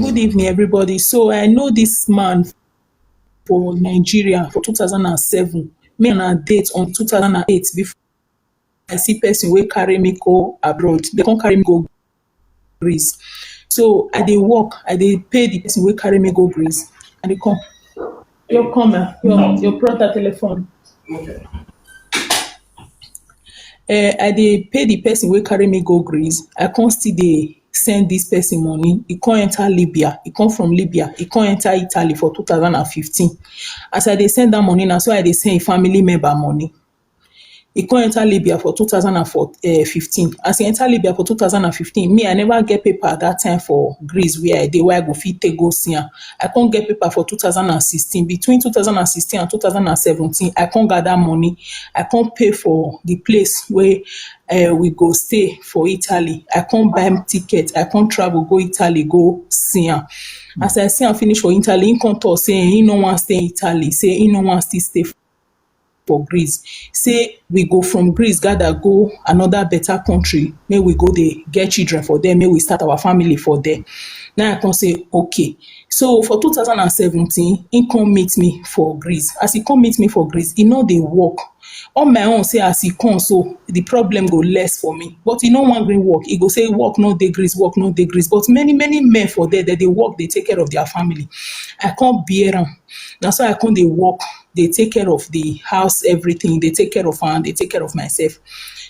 Good evening, everybody. So I know this man for Nigeria for 2007. Me and a date on 2008 before I see person wey carry me go abroad. They can't carry me go Greece. So I dey work, I dey pay the person wey carry me go Greece. And they come. Your come, your brother telephone. I dey pay the person wey carry me go Greece. I can't still dey send this person money. He can't enter Libya. He come from Libya. He can't enter Italy for 2015. As I dey send that money, now so I dey send family member money. He come enter Libya for 2015. As he enter Libya for 2015, me, I never get paper at that time for Greece where I dey, where I go fit take go see am. I can't get paper for 2016. Between 2016 and 2017, I can't gather money. I can't pay for the place where we go stay for Italy. I can't buy ticket. I can't travel go Italy, go see am. As I see am finish for Italy, he come talk say he no wan stay in Italy, say he no wan still stay for Greece. Say we go from Greece, gather go another better country. May we go there, get children for them. May we start our family for there. Now I can say, okay. So for 2017, he come meet me for Greece. As he come meet me for Greece, he know they work. On my own, say as he come, so the problem go less for me. But he no wan gree work. He go say work no dey Greece, work no dey Greece. But many men for there that they work, they take care of their family. I can't bear am. Now so I come dey work. They take care of the house, everything. They take care of am. They take care of myself.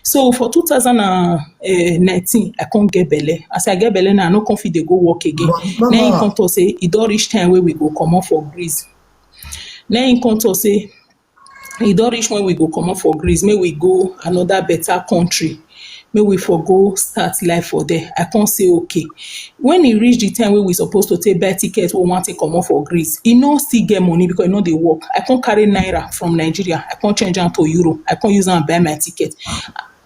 So for 2019, I can't get belle. As I get belle now, I no come fit dey go work again. Then he come to say, it don reach time where we go come out for Greece. Then he come to say, it don reach when we go come out for Greece. May we go another better country. May we for go start life for there. I can't say okay. When he reach the time where we supposed to take buy ticket, we want to come out for Greece. He no still get money because he know they work. I can't carry naira from Nigeria. I can't change am to euro. I can't use am buy my ticket.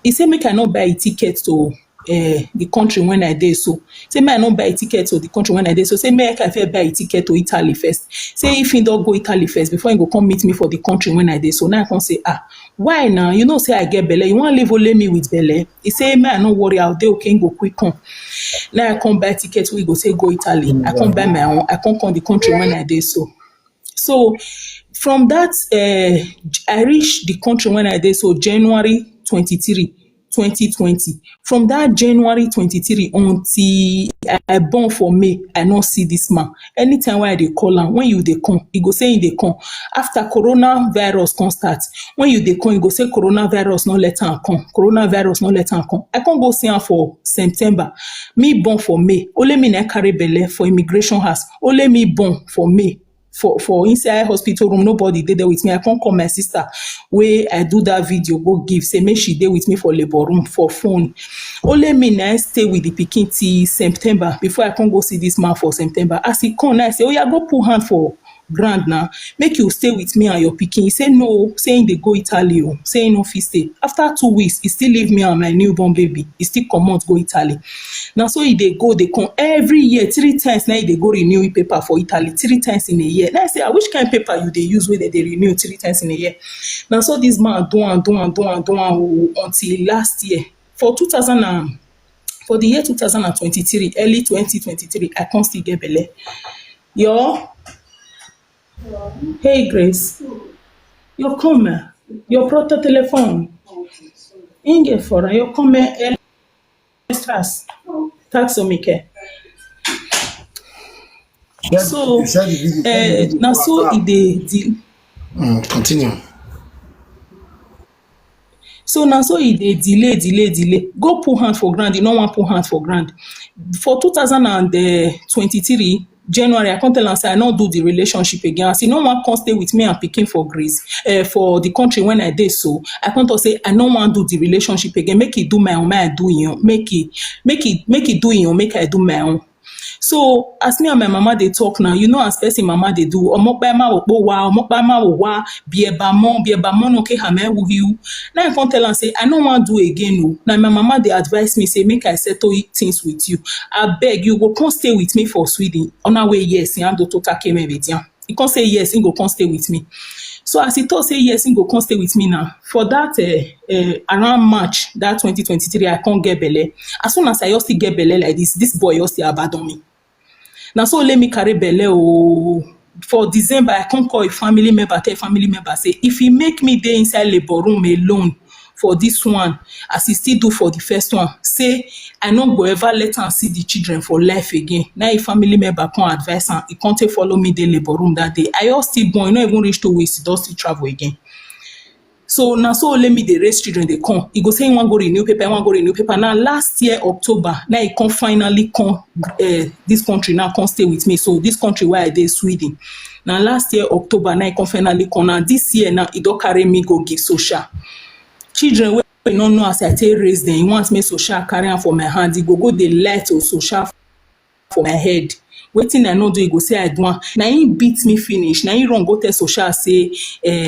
He say make I not buy a ticket to the country when I dey so. Say make I not buy a ticket to the country when I dey so. Say make I first buy a ticket to Italy first. Say if he don't go Italy first before he go come meet me for the country when I dey so. Now I can say why now? You know say I get belle. You want leave only me with belle? He say make I no worry. I'll dey okay. Go quick come. Now I come buy ticket. We go say go Italy. I come buy my own. I come the country when I dey so. So from that, I reached the country when I dey so January 23, 2020. From that January 23 until I born for May, I not see this man. Anytime when I dey call am, when you dey come, he go say he dey come. After coronavirus come start, when you dey come, he go say coronavirus not let am come. Coronavirus not let am come. I can't go see am for September. Me born for May. Only me na carry belle for immigration house. Only me born for May. For inside hospital room, nobody dey there with me. I can't call my sister where I do that video, go give, say make she dey with me for labor room, for phone. Only me now stay with the pikin till September before I can go see this man for September. As he come, I say, oh yeah, go put hand for grand now. Make you stay with me and your pikin. He say no, saying they go Italy, saying no fit stay. After 2 weeks, he still leave me and my newborn baby. He still come out go Italy. Now so he dey go, they come every year 3 times. Now they go renew paper for Italy 3 times in a year. Now I say, which kind of paper you they use where they renew 3 times in a year? Now so this man do until last year for the year 2023, early 2023, I can't still get belle. Hey Grace, you come, your proto telephone. Inge for you come extras. Taxomike. So now so Continue. So now so they delay. Go put hand for grand. You no want put hand for grand. For 2023 January, I can't tell am say I not do the relationship again. As no one can stay with me and picking for Greece, for the country when I did so. I can't say I no want do the relationship again. Make it do my own, make I do you. Make it do you. Make I do my own. So as me and my mama they talk now, you know as person mama they do. Omokbama wa biebamon okay hame with you. Now I can't tell and say I don't want to do again. No. Now my mama they advise me say make I settle things with you. I beg you go come stay with me for Sweden. On our way yes, he do total came with you. He can't say yes, he go come stay with me. So as he thought say yes, he go come stay with me now. For that around March that 2023, I can't get belle. As soon as I just get belle like this boy just abandon me. Now so let me carry belle oh. For December, I can't call a family member, tell a family member, say, if he make me dey inside labor room alone for this one, as he still do for the first one, say, I no go ever let am see the children for life again. Now, a family member come advise am, he can't take follow me dey labor room that day. I all still born, e no even reach 2 weeks, he don still travel again. So now so let me dey raise children dey come. He go say he wan go renew paper, he wan go renew paper. Now last year October, now he come finally come this country now come stay with me. So this country where I dey Sweden. Now last year October, now he come finally come. Now this year now he don carry me go give social. Children wey no know as I take raise them, he want me social carry am for my hand. He go dey lie to social for my head. Wetin I no do, he go say I do am. Na him beat me finish. Na him run go tell social say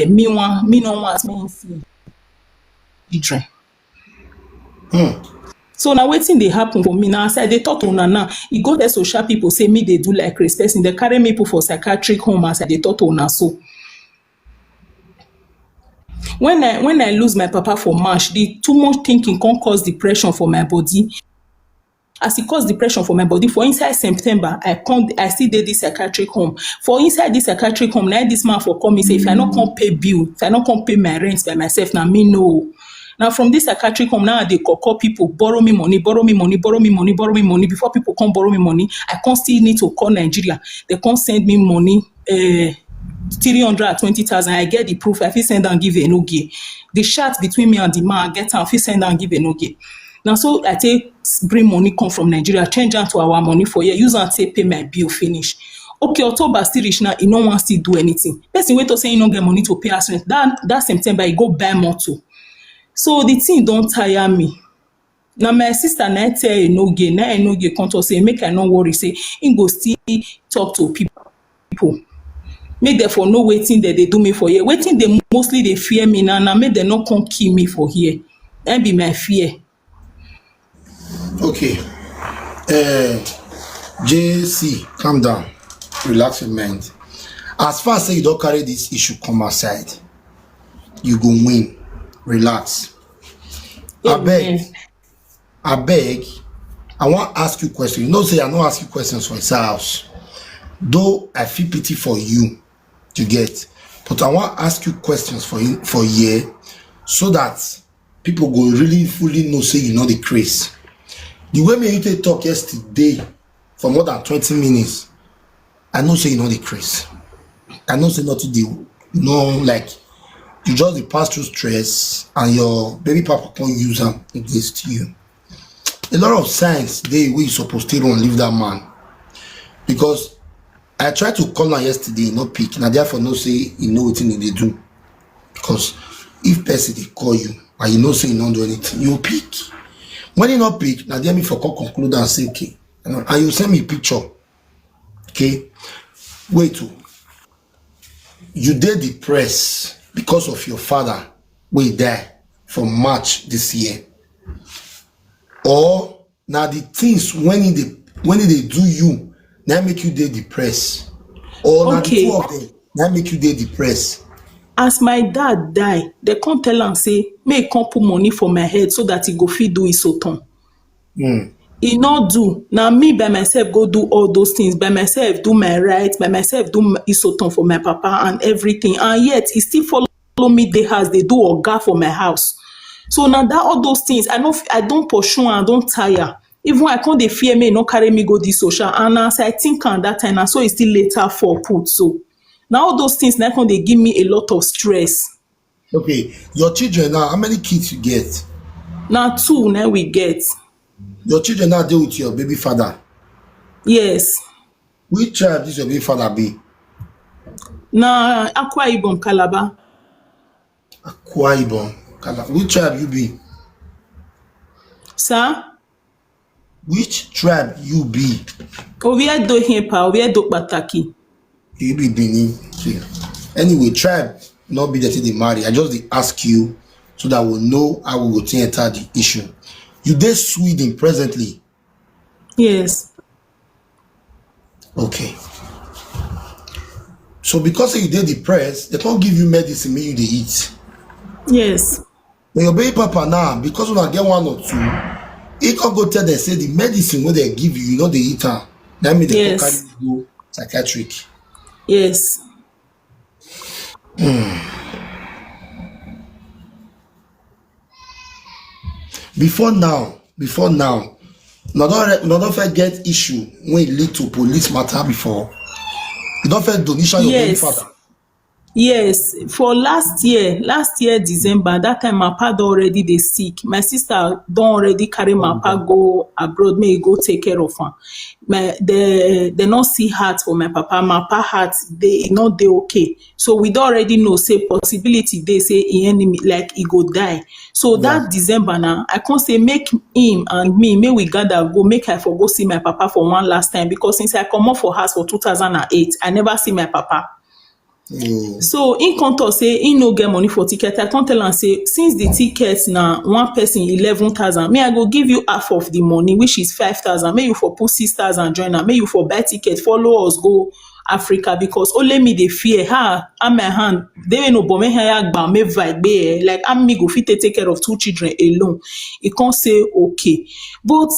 me no want me see children. So now wetin dey happen for me now? As I dey talk to una now, he go tell social people say me dey do like crazy person. They carry me put for psychiatric home as I dey talk to una so. When I lose my papa for March, the too much thinking can cause depression for my body. As it cause depression for my body, for inside September, I still dey this psychiatric home. For inside this psychiatric home, now this man for come me say, if I not come pay bill, if I not come pay my rent by myself, now me no. Now from this psychiatric home, now they call people, borrow me money. Before people come borrow me money, I can't still need to call Nigeria. They can't send me money, 320,000. I get the proof. I fit send and give Enogie. The chat between me and the man, I get and fit send and give Enogie. Now so I take bring money come from Nigeria, change am to our money for here, use am take pay my bill finish. Okay, October still reach now, he no wan still do anything. Person wey talk say he no get money to pay house rent, that September he go buy motor. So the thing don tire me. Now my sister na tell Enogie come talk say make I no worry, say he go still talk to people. Make them for know wetin they do me for here. Wetin they mostly they fear me now make them not come kill me for here. That be my fear. Okay. JC, calm down. Relax your mind. As far as say you don't carry this issue come outside, you go win. Relax. Amen. I beg. I want to ask you questions. You know, say I don't ask you questions for his house. Though I feel pity for you to get. But I want to ask you questions for a year so that people go really fully know say you know the craze. The way me you take talk yesterday for more than 20 minutes, I know say you know the craze. I know say nothing do. You know, like you just dey pass through stress and your baby papa can't use them against you. A lot of signs they we supposed to run leave that man. Because I tried to call him yesterday, no pick. Now therefore no say you know what they do. Because if person they call you and you know say you don't do anything, you pick. When you not pick, now then me for conclude and say okay. And you send me a picture. Okay. Wait to you did depressed because of your father we die for March this year. Or now the things when they do you now make you depressed. Or now the two of them now make you depressed. As my dad die, they can't tell am say make come put money for my head so that he go fit do his own. He not do. Now me by myself go do all those things by myself, do my rights by myself, do his own for my papa and everything, and yet he still follow me the house. They do oga for my house. So now that all those things, I don't pursue and I don't tire. Even I can't they fear me, not carry me go this social. And as I think on that time, and so it's still later for put so. Now all those things now they give me a lot of stress. Okay, your children now, how many kids you get? Now 2 now we get. Your children now deal with your baby father. Yes. Which tribe this your baby father be? Now Akwa Ibom Calabar. Akwa Ibom Calabar. Which tribe you be? Sir? Which tribe you be? Ovie do Hempa, Ovie do Pataki. You be Benin. Okay. Anyway, tribe not be that they marry. I just ask you so that we'll know how we go to enter the issue. You dey Sweden presently? Yes. Okay. So because you dey depressed, they can't give you medicine make you dey eat. Yes. But your baby papa now, because when I get 1 or 2, he can't go tell them say the medicine when they give you, you know they eat am. That means they come carry Yes. you go psychiatric. Yes. Before now, no don't first get issue when it lead to police matter before. You don't first donation your baby Yes. father. Yes, for last year December, that time my papa don already dey sick. My sister don already carry my papa go abroad make he go take care of am. They no see heart for my papa. My papa heart dey no dey okay. So we don already know say possibility dey say e enemy like e go die. So Yeah. that December now, I come say make him and me make we gather go make I for go see my papa for one last time because since I comot for house for 2008, I never see my papa. Oh, So im come talk say im no get money for ticket. I come tell am say since the ticket na one person 11,000, me I go give you half of the money which is 5,000. Make you for put 6,000 join am. Make you for buy ticket follow us go Africa because only me dey fear and my hand dey no but make her agba make vibe gbe like how me go fit take care of 2 children alone. E come say okay, but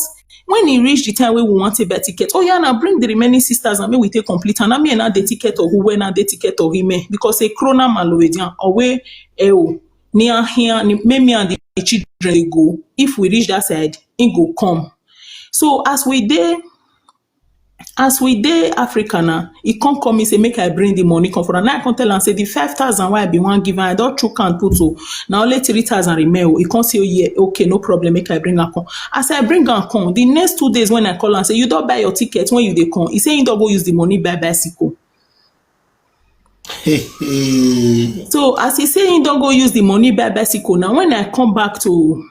when e reach the time wey we wan take buy ticket, oya na bring the remaining 6,000 make we take complete am. Na me na dey ticket of uwe na dey ticket of ime because krona malowedian owe o ni ahia ni make me and the children dey go. If we reach that side, im go come. So as we dey Africa now, e come call me say make I bring the money come for am. Now I come tell am say the 5,000 wey I bin wan give am, I don chook am put o. Na only 3,000 remain o. E come say yeah, okay, no problem, make I bring am come. As I bring am come, the next 2 days when I call am say you don buy your ticket when you dey come, e say im don go use the money buy bicycle. hey. So as he say im don go use the money buy bicycle, now when I come back to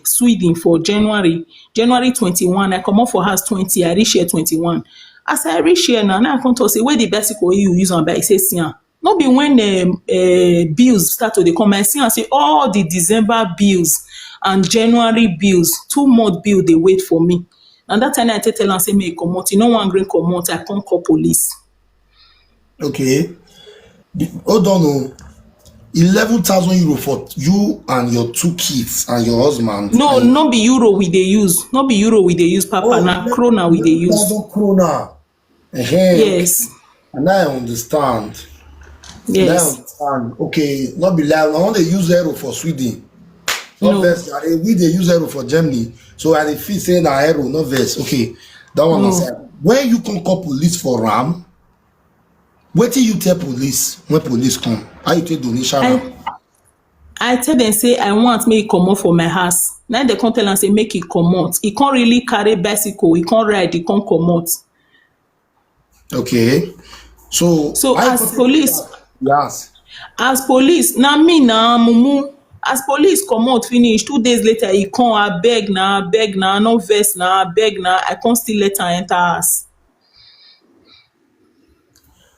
Sweden for January 21, I comot for house 20, I reach here 21. As I reach here now I come talk say where the bicycle wey you use am buy? E say see am. No be when bills start to dey come, I see am say all the December bills and January bills, 2-month bill dey wait for me. And that time I tell am say make e comot, e no wan gree comot. I come call police. Okay. Hold on. Oh. 11,000 euro for you and your 2 kids and your husband. No, and no be euro we dey use. No be euro we dey use, Papa. Na krona we dey use. 11,000 krona. Yes, And now I understand. Now I yes. understand. Okay, not be loud. I want to use euro for Sweden. Not No. verse. We they use euro for Germany. So I feel say na euro, not verse. Okay, that one No. aside. When you can call police for RAM, what do you tell police when police come? How you take donation RAM? I tell dem say I want make e comot for my house. Na dem come tell am say make e comot. E come really carry bicycle, e come ride, e come comot. Okay, so So how you as take police, yes. na me na mumu. As police comot finish, 2 days later e come abeg na, no vex na, abeg na. I come still let am enter house.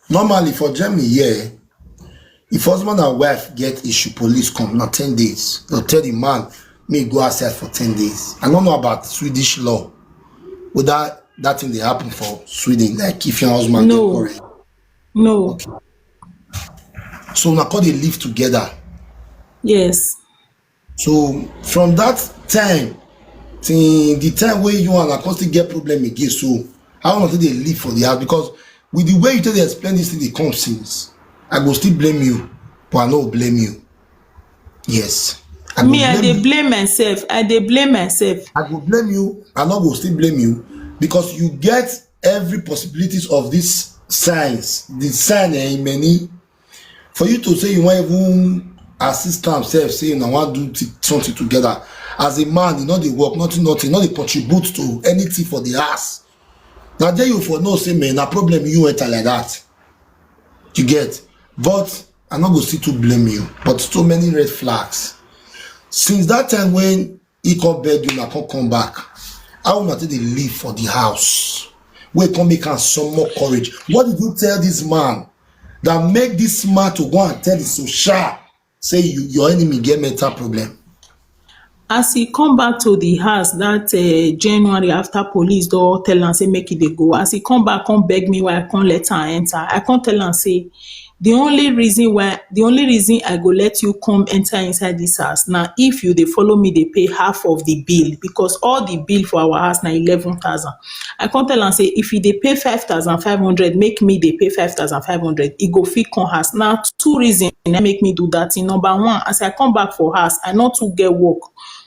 Normally for Germany here, if husband and wife get issue, police come na 10 days. They'll tell the man, may go outside for 10 days. I don't know about Swedish law. Whether that thing they happen for Sweden, like if your husband No. get quarrel. No. So now call they live together. Yes. So from that time till the time where you and Acoustic get problem again, so how long they live for the house? Because with the way you tell they explain this thing, they come since. I go still blame you, but I no blame you. Yes. I dey blame myself. I dey blame myself. I go blame you. I no go still blame you because you get every possibilities of this signs. The sign in many for you to say you want even assist themselves, say you want to do something together. As a man, you know they work, nothing, not they contribute to anything for the house. Now there you for no say man, a problem you enter like that. You get, but I'm not going to blame you. But so many red flags. Since that time when he come beg you, now come back. I will not they leave for the house. We come make some more courage. What did you tell this man that make this man to go and tell the social say your enemy get mental problem? As he come back to the house that January after police don tell am say make e dey go, as he come back come beg me why I come let am enter. I come tell am say The only reason I go let you come enter inside this house na if you dey follow me dey pay half of the bill, because all the bill for our house na 11,000. I come tell am say if you dey pay 5,500, make me dey pay 5,500, e go fit come house. Na two reasons na make me do dat thing. Number one, as I come back for house, I no too get work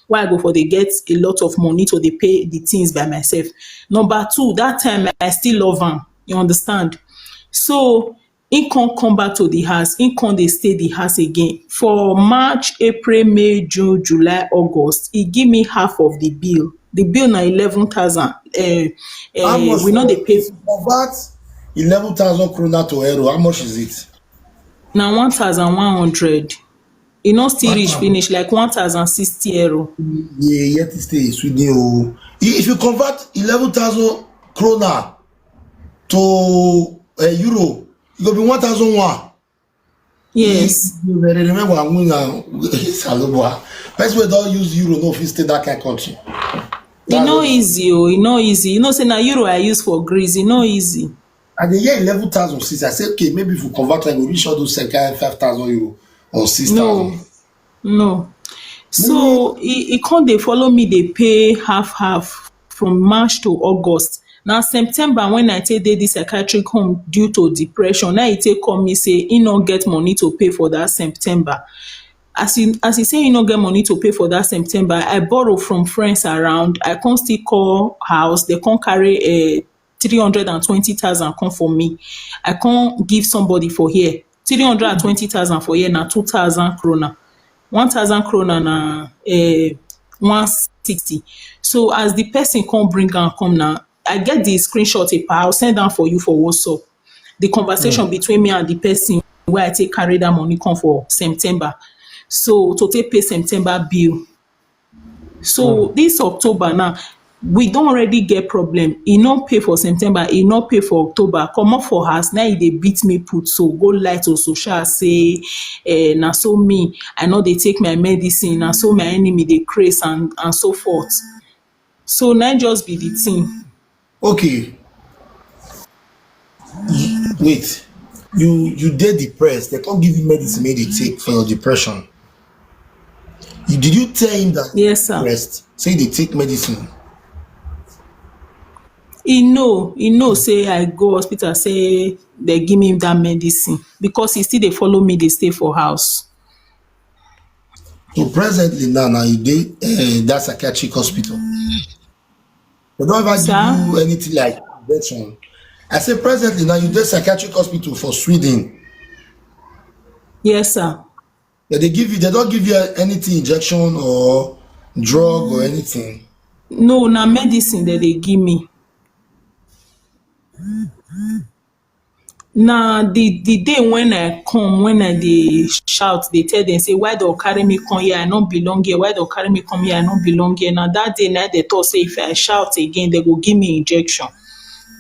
wey I go for dey get a lot of money to dey pay the things by myself. Number two, dat time I still love am, you understand? So he can't come back to the house. He can't dey stay the house again. For March, April, May, June, July, August, he give me half of the bill. The bill na 11,000. How much We know dey pay convert 11,000 krona to euro? How much is it? na 1,100. E no still reach finish, like 1,060 euro. Yeah, yet it stay in Sweden. Oh. If you convert 11,000 krona to euro, it go be 1,001. Yes. You remember I'm going to first we don't use euro, no fit stay that kind of country. E no easy oh, e no easy. You know say na euro I use for Greece, e no easy. And the year 11,000 since I said, okay, maybe if we convert, I will reach all those 5,000 euro or 6,000. No. So he can't dey follow me dey pay half from March to August. Now September, when I take dey this psychiatric home due to depression, now he take call me say he no get money to pay for that September. As he say he no get money to pay for that September, I borrow from friends around. I can't still call house. They can't carry 320,000 come for me. I can't give somebody for here 320,000 for here na 2,000 krona. 1,000 krona na 160. So as the person come bring am come now, I get the screenshot I'll send am for you for WhatsApp. The conversation between me and the person where I take carry that money come for September. So to take pay September bill. So this October now, we don't already get problem. He not pay for September, he not pay for October. Come up for us now. They beat me put so go lie to social say, na so me. I know they take my medicine. Na so my enemy they craze and so forth. So now just be the thing. Okay. Wait. You dey depressed. They can't give you medicine made you take for your depression. Did you tell him that? Yes, sir. Depressed? Say they take medicine. He know say I go hospital say they give me that medicine because he still they follow me, they stay for house. So presently now you dey that psychiatric hospital. They don't ever give you anything like injection. I say presently now you dey psychiatric hospital for Sweden. Yes, sir. Yeah, they don't give you anything, injection or drug or anything. No, na medicine that they give me. Now the day when I come, when I dey shout, they tell them say why they carry me come here, I don't belong here. Why they carry me come here, I don't belong here. Now that day night they thought say if I shout again, they go give me injection.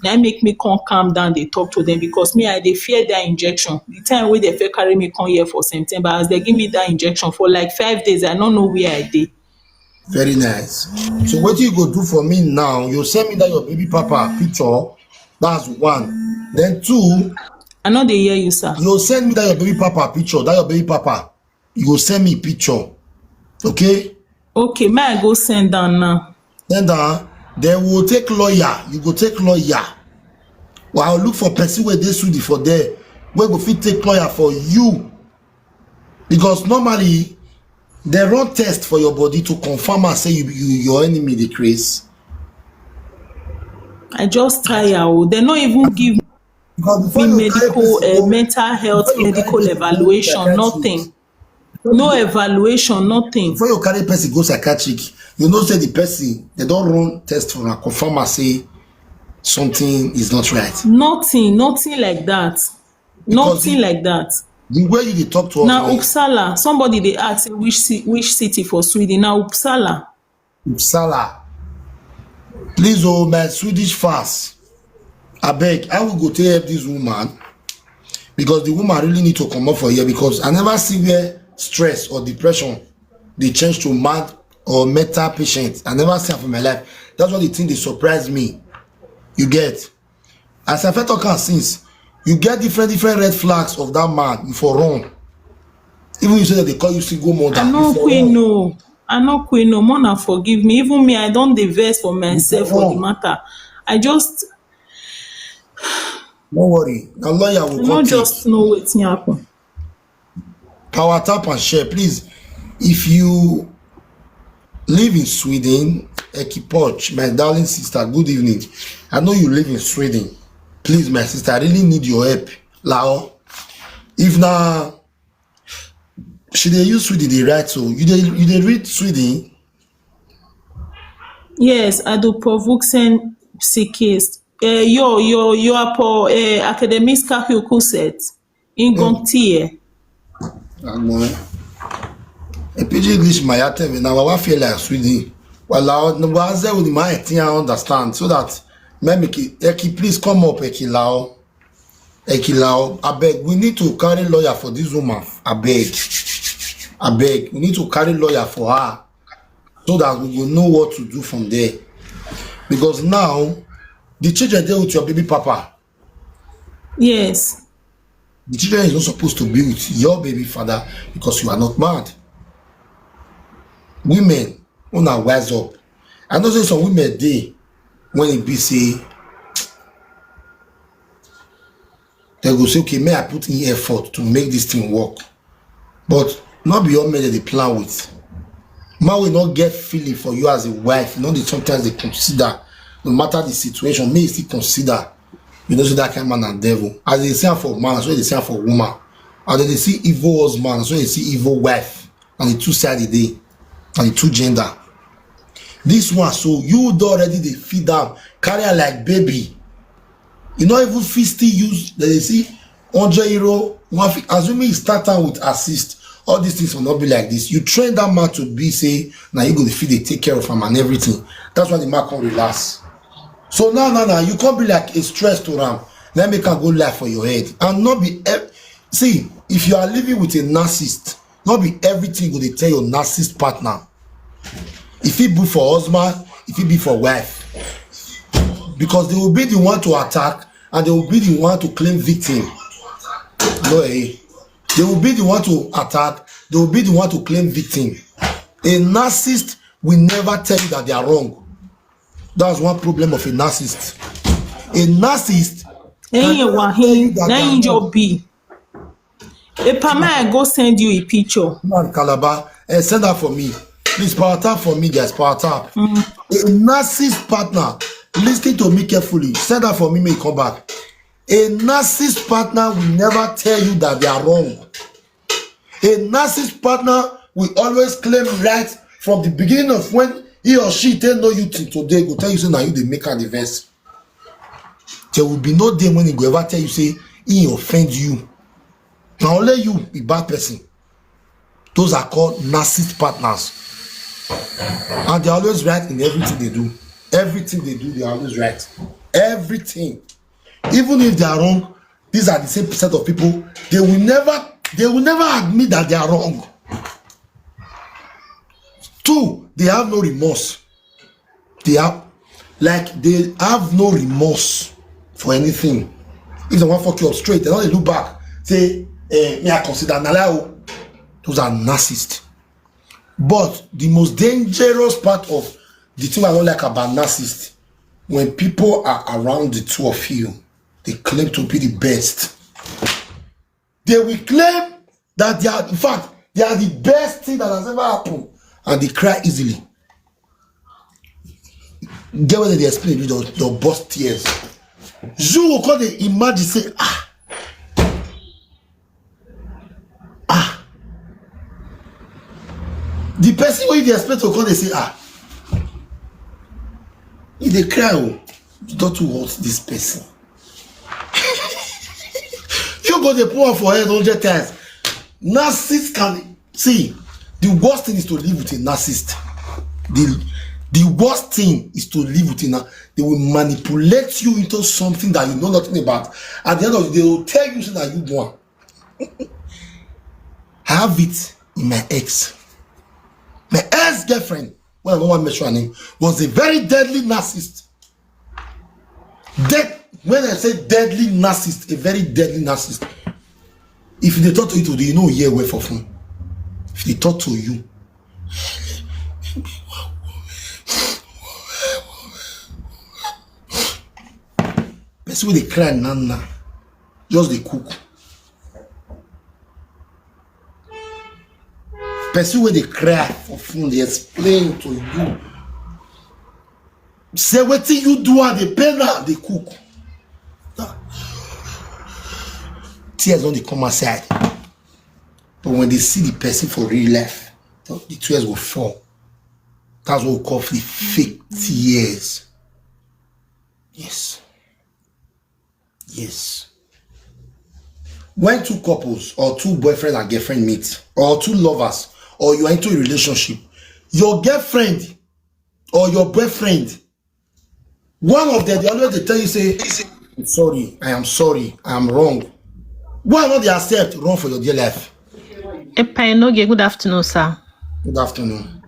Now make me come calm down, they talk to them because me I dey fear that injection. The time wey they fit carry me come here for September, as they give me that injection for like 5 days, I don't know where I dey. Very nice. So what you go do for me now? You send me that your baby papa picture. That's one. Then two, I know they hear you, sir. you send me that your baby papa picture. That your baby papa. You go send me picture. Okay? Okay, may I go send down now? Then we'll take lawyer. You go take lawyer. Well, I'll look for person where they sue for there. Where go fit take lawyer for you. Because normally they run test for your body to confirm and say your enemy decrease. I just tire. They not even give me medical, mental health, medical evaluation, nothing. No evaluation, nothing. Before you carry person go psychiatric, you know say the person, they don't run test for a confirm and say something is not right. Nothing like that. Nothing like that. The way you dey talk to us now Uppsala, somebody they ask which city for Sweden. Now Uppsala. Please, oh my Swedish fast. I beg, I will go take help this woman because the woman really need to come up for here because I never see where stress or depression they change to mad or mental patient. I never see it for my life. That's what the thing they surprise me. You get. As I've talked since, you get different red flags of that man, you for run. Even you say that they call you single mother, I no queen no. I no queen no. Mona forgive me. Even me, I don dey vex for myself for the matter. I just no worry. The lawyer will I no come just know wetin happen. Power tap and share, please. If you live in Sweden, Ekipoch, my darling sister, good evening. I know you live in Sweden. Please, my sister, I really need your help. Lao. If now she dey use Sweden, they write so. You dey read Sweden? Yes, I do provoksen psykist. Jag på Akademiska sjukhuset en gång till. A pidgin English my tell me now I feel like Sweden. Well, I was there with my thing I understand so that Eki, please come up, Eki Lao. I beg, we need to carry lawyer for this woman. I beg, we need to carry lawyer for her so that we will know what to do from there. Because now the children there with your baby papa. Yes. The children is not supposed to be with your baby father because you are not mad. Women, wanna wise up. I know say some women dey when it be say they go say, okay, may I put in effort to make this thing work? But not be all men that they plan with. Man will not get feeling for you as a wife. You know, sometimes they consider, no matter the situation, may still consider. You know, so that kind of man and devil. As they say for man, so they say for woman. As they see evil husband, so they see evil wife. And the two-sided day. And the two gender. This one, so you already they feed them, carry her like baby. You know, even if still use, they see €100, assuming you start out with assist, all these things will not be like this. You train that man to be, say, now you go to feed, they take care of him and everything. That's why the man can relax. So now, you can't be like a stress to them. Let me can go lie for your head. And not be, see, if you are living with a narcissist, not be everything go they tell your narcissist partner. If it be for husband, if it be for wife. Because they will be the one to attack and they will be the one to claim victim. No, eh? They will be the one to attack, they will be the one to claim victim. A narcissist will never tell you that they are wrong. That's one problem of a narcissist. A narcissist then you be. If I go send you a picture. Man, Calabar, send that for me. Please power tap for me, guys. Power tap. A narcissist partner, listen to me carefully. Send that for me, may come back. A narcissist partner will never tell you that they are wrong. A narcissist partner will always claim right from the beginning of when he or she tell no you till today, go tell you say now you the make an events. There will be no day when he go ever tell you say he offend you. Now only you be bad person. Those are called narcissist partners. And they're always right in everything they do. Everything they do, they're always right. Everything. Even if they are wrong, these are the same set of people. They will never admit that they are wrong. Two, they have no remorse. They have no remorse for anything. If they want to fuck you up straight, they don't look back. Say, me I consider Nalao. Those are narcissists. But the most dangerous part of the thing I don't like about narcissists, when people are around the two of you, they claim to be the best. They will claim that they are, in fact, they are the best thing that has ever happened. And they cry easily. Get whether they explain you, they'll burst tears. You will call the imagine say, the person when they expect to call, they say, if they cry, you don't want this person. You go the poor for head 100 times. Narcissist can see. The worst thing is to live with a narcissist. The worst thing is to live with a they will manipulate you into something that you know nothing about. At the end of the day, they will tell you something that you want. I have it in my ex. My ex-girlfriend, when I don't want to mention her name, was a very deadly narcissist. When I say deadly narcissist, a very deadly narcissist, if they talk to you today, you know year away for phone. If they talk to you, person wey dey cry nana, just dey cook. Person wey dey cry for phone, dey explain to you. Say wetin you do and the pain now dey cook. Tears don dey come outside. But when they see the person for real life, the tears will fall. That's what we call the fake tears. Yes. Yes. When two couples or two boyfriend and girlfriend meet, or two lovers, or you are into a relationship, your girlfriend or your boyfriend, one of them, they always tell you, say, I'm sorry, I am wrong. Why not they accept wrong for your dear life? Good afternoon, sir. Good afternoon.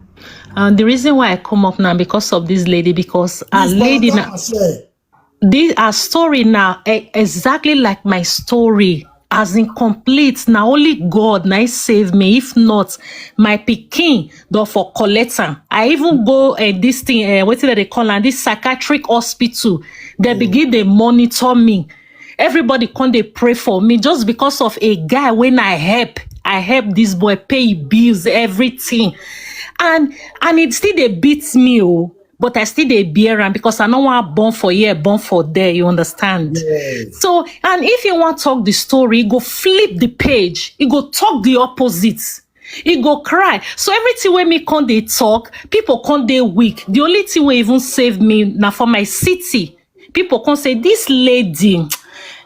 The reason why I come up now because of this lady, because a lady now, her story now exactly like my story, as incomplete. Now only God now save me. If not, my pikin do for collector. I even go this thing, what they call it, this psychiatric hospital. They begin they monitor me. Everybody come they pray for me just because of a guy. When I help this boy pay bills, everything, and it still they beat me, but I still they bear him because I don't want born for here, born for there. You understand? Yes. So, and if you want to talk the story, you go flip the page, you go talk the opposite. He go cry. So everything when me come they talk, people come they weak. The only thing we even save me now for my city. People come say this lady,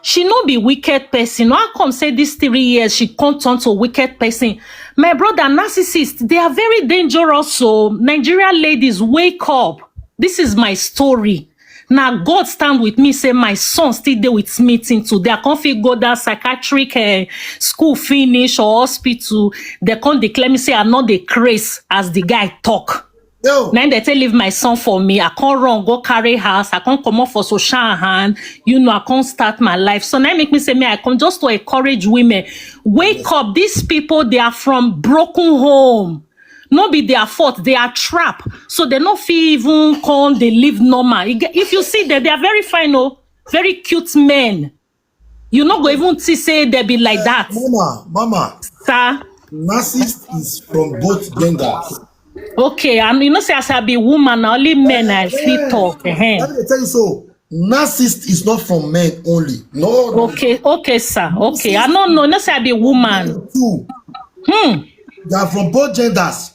she no be wicked person. No, I come say this 3 years she can't turn to a wicked person. My brother, narcissists, they are very dangerous. So Nigerian ladies, wake up. This is my story. Now God stand with me, say my son still there with me till today. I can't fit go that psychiatric school finish or hospital. They can't declare me say I'm not the craze as the guy talk. No. Now they tell leave my son for me. I can't run, go carry house. I can't come up for social hand. I can't start my life. So now make me say, I come just to encourage women. Wake up. These people, they are from broken home. No be their fault. They are trapped. So they no feel even come, they live normal. If you see that, they are very fine, very cute men. You not go even say they be like that. Mama. Sir? Narcissist is from both genders. Okay, and say as I be woman, only men I fit talk. Let me tell you so. Narcissist is not from men only. No. Okay, sir. Okay, I don't know. Say I be woman. Two. They are from both genders.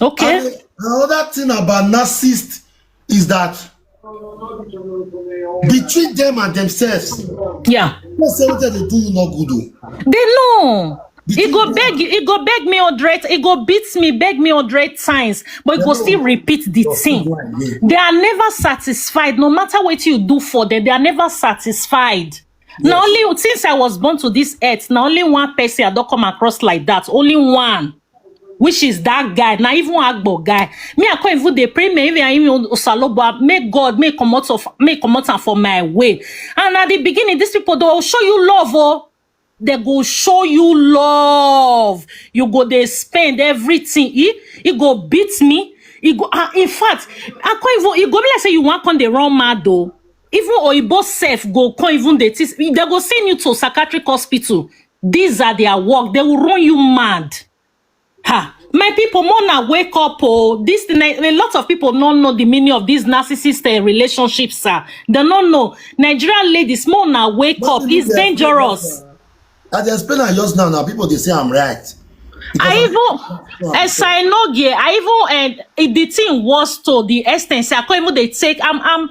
Okay. And another thing about narcissist is that between them and themselves, yeah, they say what they do you not good. They know. He go beg me 100, he go beat me, beg me 100 times, but he go still repeat the thing. They are never satisfied, no matter what you do for them, they are never satisfied. Yes. Now only since I was born to this earth, now only one person I don't come across like that, only one, which is that guy. Now even Agbo guy, me I can't even they pray me even Osaloba, make God make come out for my way. And at the beginning, these people they will show you love, they go show you love. You go they spend everything. He go beat me. He go. In fact, I can't even. He go be like say you want on the wrong mad though. Even Oibo self go can't even they go send you to psychiatric hospital. These are their work. They will run you mad. Ha. My people, more now wake up. This a lot of people don't know the meaning of these narcissist relationships, sir. They don't know. Nigerian ladies, more now wake up. It's dangerous. As I explain just now, people they say I'm right. I even the thing was to the extent I can't even they take I'm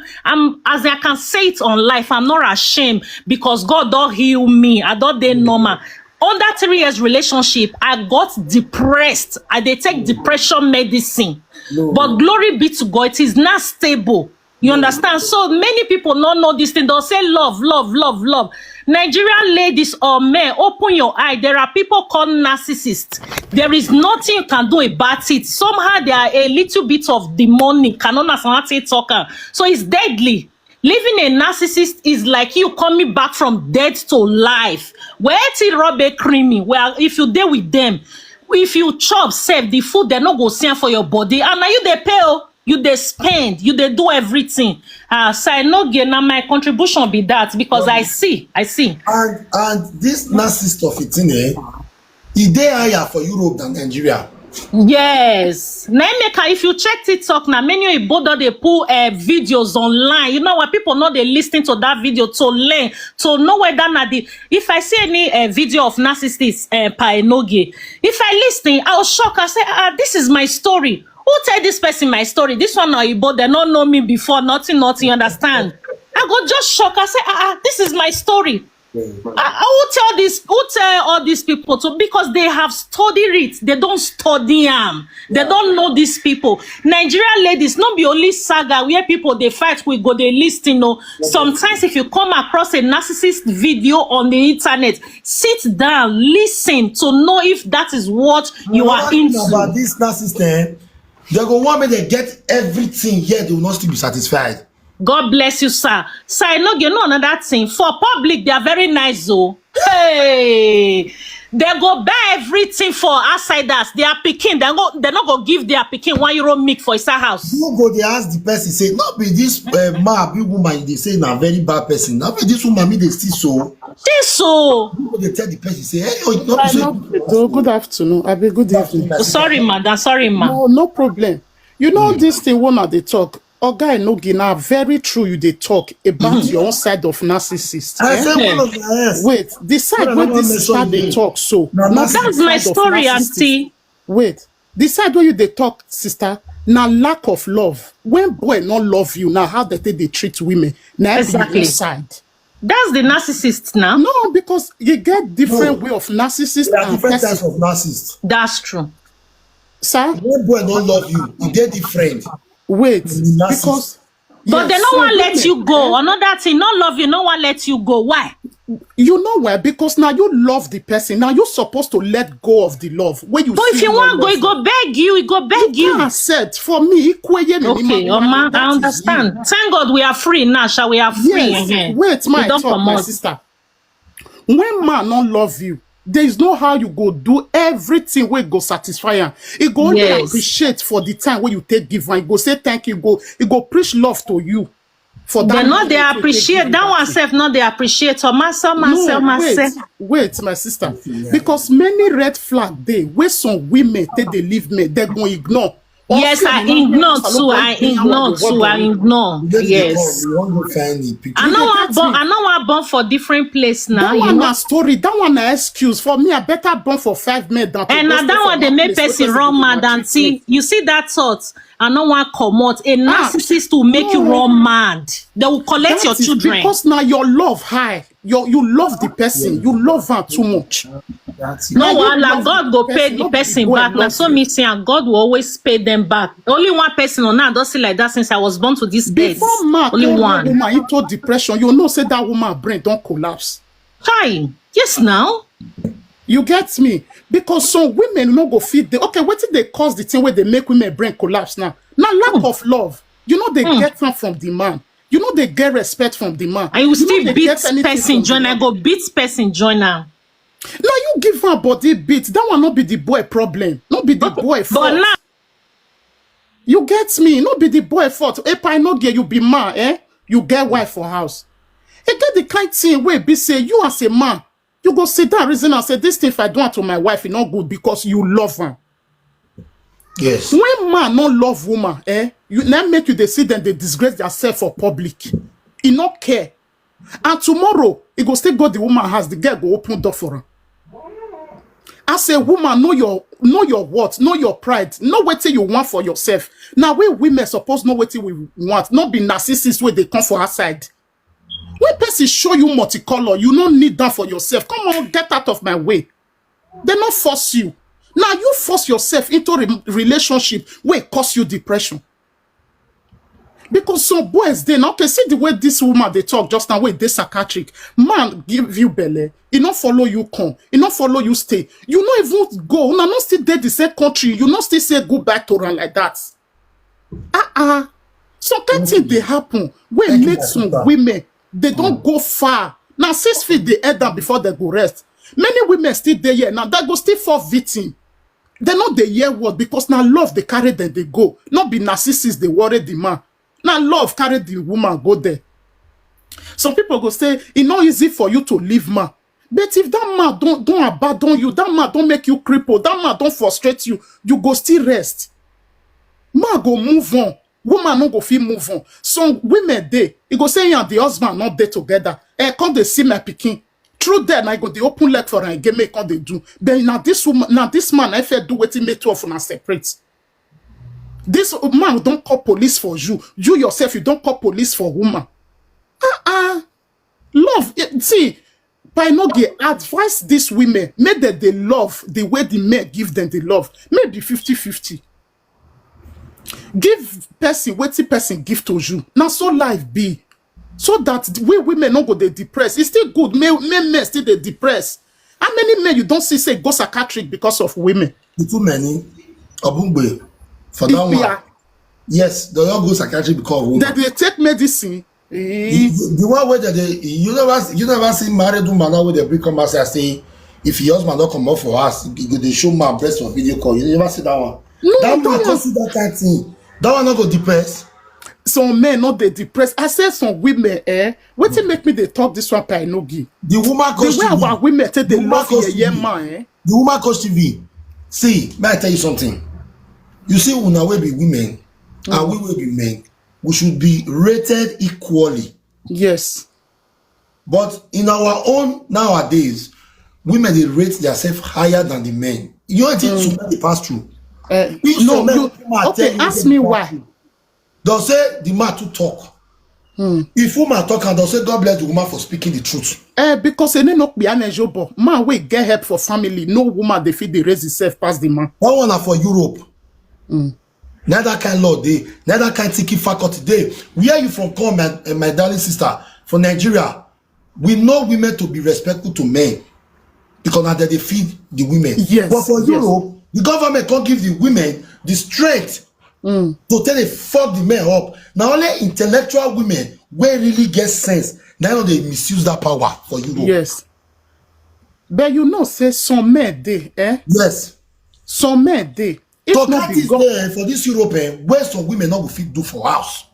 as I can say it on life, I'm not ashamed because God don't heal me. I don't they normal. Under 3 years relationship, I got depressed. They take depression medicine. But glory be to God, it is not stable. You understand? So many people don't know this thing. They'll say love. Nigerian ladies or men, open your eye. There are people called narcissists. There is nothing you can do about it. Somehow they are a little bit of demonic. Cannot talker. So it's deadly. Living a narcissist is like you coming back from death to life. Where ti Robert creamy, well, if you deal with them, if you chop, save the food, they not go send for your body. And now you they pay, you they spend, you they do everything. So I know now my contribution be that because I see. And this narcissist of it, they higher for Europe than Nigeria. Yes. Naimeka, if you check TikTok now, many people they put videos online. You know what? People know they listen to that video to learn, to know whether na the. If I see any video of narcissist Paenoge, if I listen, I was shocked. I say, this is my story. Who tell this person my story? This one or Igbo, they don't know me before. Nothing. You understand? I go just shocked. I say, this is my story. Who tell all these people to, because they have studied it. They don't study them. They don't know these people. Nigerian ladies, not be only saga where people they fight with go they listen. Sometimes if you come across a narcissist video on the internet, sit down, listen to know if that is what you are into. About this narcissist, they go want me to get everything here, they will not still be satisfied. God bless you, sir. Sir, I know you know another thing. For public, they are very nice, though. Hey, they go buy everything for outsiders. They are picking. They're not gonna give their picking €1 milk for his house. You go, they ask the person, say, not be this big woman, they say, na very bad person. Not be this woman, me they still so. This so. They tell the person, say, hey, no, not so. Good afternoon. I be good evening. Sorry, madam. Sorry, ma. No problem. You know this thing when they talk. Oga Enogi, now very true you they talk about your own side of narcissist. Wait, the side where this side they talk so. Now that's my story, auntie. Wait, the side where you they talk, sister, now lack of love. When boy not love you, now how they treat women. Now exactly side. That's the narcissist now. No, because you get different way of narcissist and different types of narcissists. That's true. Sir? When boy not love you, they're different. Wait, because but they don't want to let you go. Another thing, not love you, no one let you go. Why? You know why? Because now you love the person. Now you're supposed to let go of the love. When you but if you want to go, he go beg you. He go beg you. I said for me, okay, Oma, I understand. Thank God we are free now. Shall we are free? Yes. Wait, my sister. When man don't love you, there is no how you go do everything where go satisfy him. It go only appreciate for the time when you take give one. It go say thank you. It go preach love to you. For that, not they appreciate that one self. Not they appreciate. So myself. Wait, my sister. Because many red flag day where some women they leave me, they go ignore. Yes, I ignore too. I ignore. Yes. I know I born for different place now. That one a story. That one a excuse for me. I better born for 5 men than. And now that one they make person run mad and see. You see that thought. I know one come out. A narcissist to make you run mad. They will collect your children. Because now your love high. You love the person. You love her too much. No one like God go pay the person back. Now so me saying God will always pay them back. Only one person on that does it like that since I was born to this earth. Before Mark, only one woman into depression. You know, say that woman brain don't collapse. Hi, yes now. You get me? Because some women no go feed the okay. What did they cause the thing where they make women brain collapse now? Now lack of love. You know they get from the man. You know they get respect from the man. And you still beat person join. I go beat person join now. Now you give her body beat. That will not be the boy problem. Not be the boy fault. But now you get me? Not be the boy fault. If I not get you be man, you get wife for house. It get the kind thing where be say you as a man, you go sit down reason and say this thing if I do it to my wife, it's not good because you love her. Yes. When man not love woman, you now make you they see them they disgrace themselves for public. He not care. And tomorrow, he go still go the woman house, the girl go open door for her. As a woman, know your worth, know your pride, know what you want for yourself. Now we women suppose know what we want, not be narcissists where they come for outside. When person show you multicolor, you don't need that for yourself. Come on, get out of my way. They not force you. Now you force yourself into a relationship where it cause you depression. Because some boys, they now can see the way this woman they talk just now, way they psychiatric. Man give you belly, he not follow you come, he not follow you stay. You not even go, you not still dead the same country, you not still say goodbye to run like that. Some kind thing they happen wey Thank you, make my some sister. women they don't go far. Now 6 feet they head down before they go rest. Many women still there here now that go still fall victim. They not the hear word because now love they carry them they go. Not be narcissists they worry the man. Now love carry the woman go there. Some people go say it's not easy for you to leave man. But if that man don't abandon you, that man don't make you cripple, that man don't frustrate you, you go still rest. Man go move on. Woman no go feel move on. Some women they go say you and the husband not there together. Come they see my pikin. Through there, I go the open leg for and game make they do. But now this woman, now this man, if do wetin make two of una separate. This man don't call police for you. You yourself, you don't call police for woman. Love. See, by no get advise these women, make that they love the way the men give them the love. Maybe 50-50. Give person wetin person give to you. Now so life be. So that we women not go they depressed. It's still good. Men still they depressed. How many men you don't see say go psychiatric because of women? Too many. Obungbe. For that one. Yes, they don't go psychiatric because of women. That they take medicine. The one where you never see married woman now where they bring come and say if your husband don't come up for us, they show my breast on video call. You never see that one. No, that man don't see that kind of thing. That one not go depressed. Some men not they depressed. I said some women, what make me they talk this one by Nogi? The woman coach the way our women say they love TV. Man, The woman coach TV. See, may I tell you something? You see, when we be women and we will be men, we should be rated equally. Yes. But in our own nowadays, women they rate themselves higher than the men. You know what they pass through? No, okay, ask me why. They'll say the man to talk. If woman talk and they'll say God bless the woman for speaking the truth. Because they not be an job. Man, we get help for family. No woman they feed the raise itself past the man. That one are for Europe. Neither kind law day, neither kind thinking faculty day. Where you from come, my darling sister? From Nigeria. We know women to be respectful to men. Because now they feed the women. Yes. But for Europe, the government can't give the women the strength to tell they fuck the men up. Now only intellectual women where really get sense. Now they misuse that power for Europe. Yes. But you know, say some men they, Yes. Some men they. So that is there for this European where some women not will fit do for house.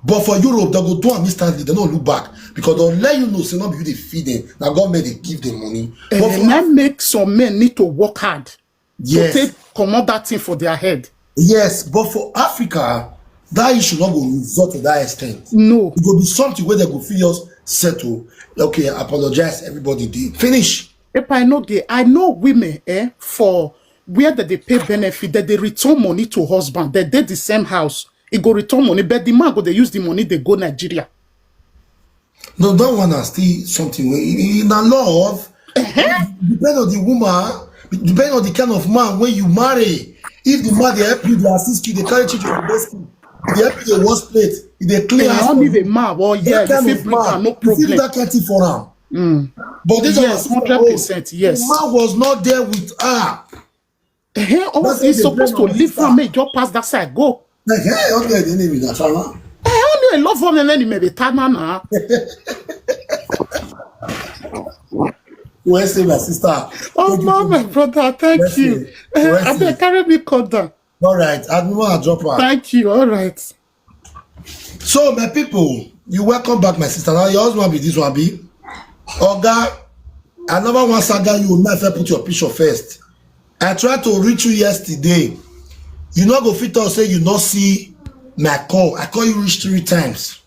But for Europe, they go do and instantly, they don't look back. Because they'll let you know, say not be they feed them. Now government they give them money. But for that make some men need to work hard. Yes. To take command that thing for their head. Yes, but for Africa, that issue not go result to that extent. No. It will be something where they go feel just settle. Okay, apologize, everybody did. Finish. If I know women, for where that they pay benefit, that they return money to husband, that they the same house, it go return money, but the man go they use the money, they go Nigeria. No, that one is still something in a love. Depend on the woman, depend on the kind of man when you marry. If the man they help you, they assist you, they carry children to the school, they help you the wash plate, they clean house. Only the man, well, yeah, that you kind of bring man, no problem. you feel that kind of thing for him. But this Yes, 100%, yes. The man was not there with her. He's supposed to leave her, may just pass that side, go. Like, hey, okay, they name that channel. I only love woman and maybe Tanana. Wednesday, my sister. Oh, my brother, thank you. I been carry me down. All right, I don't want to drop her. Thank you, all right. So, my people, you welcome back, my sister. Now, your husband be this one, be. Oga, I never want saga you will never put your picture first. I tried to reach you yesterday. You not go fit us say you not see my call. I call you reach 3 times.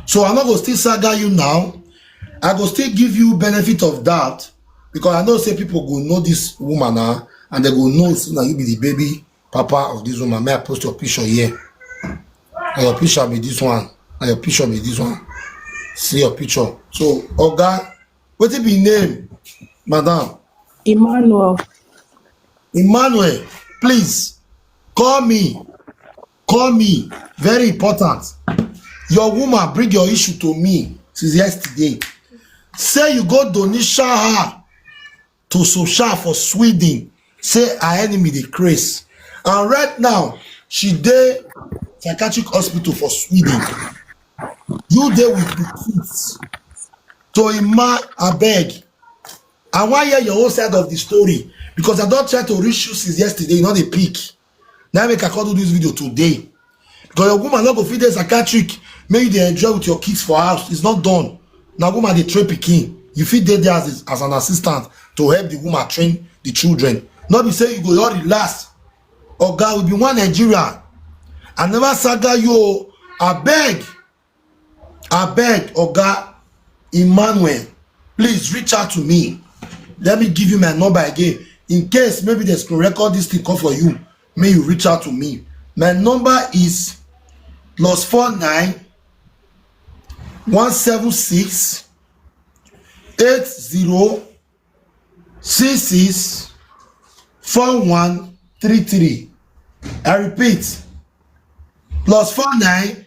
So I'm not go still saga you now. I go still give you benefit of doubt because I know say people go know this woman now and they go know so now you be the baby papa of this woman. May I post your picture here? And your picture be this one. And your picture be this one. See your picture. So Oga, what it be name, madam? Emmanuel. Emmanuel, please call me. Call me. Very important. Your woman bring your issue to me since yesterday. Say you go donation her to Social for Sweden. Say her enemy the craze. And right now, she dey psychiatric hospital for Sweden. You there with the kids. So Ima, I beg. I want to hear your own side of the story because I don't try to reach you since yesterday, not a peak. Now make I call do this video today. Because your woman not go feed the psychiatric, maybe they enjoy with your kids for house. It's not done. Now woman they train pikin. You feed there as an assistant to help the woman train the children. Not be say you go all relax. Oga will be one Nigerian. I never saga you. I beg, Oga Emmanuel, please reach out to me. Let me give you my number again. In case maybe there's no record this thing call for you, may you reach out to me. My number is +49 176 8066 4133. I repeat, +49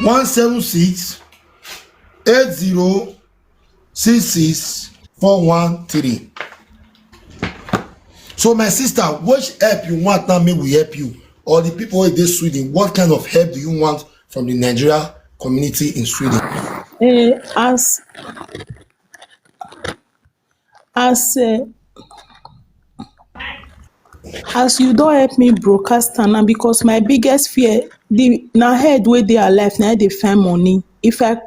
176 8066 413. So my sister, which help you want now, may we help you? Or the people in this Sweden, what kind of help do you want from the Nigeria community in Sweden? As you don't help me broadcast now, because my biggest fear, the na head where they are left, now they find money.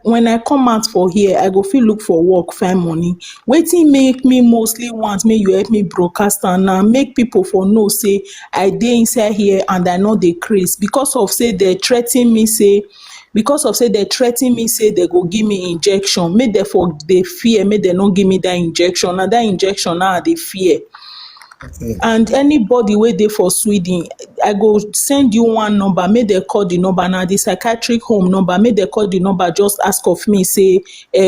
When I come out for here, I go feel look for work, find money. Waiting make me mostly want me you help me broadcast now, make people for know say I dey inside here and I know they craze because of say they threaten me say they go give me injection. Make therefore they fear, make they not give me that injection. And that injection now they fear. Okay. And anybody wey dey for Sweden, I go send you one number, make they call the number now, the psychiatric home number, make they call the number, just ask of me, say,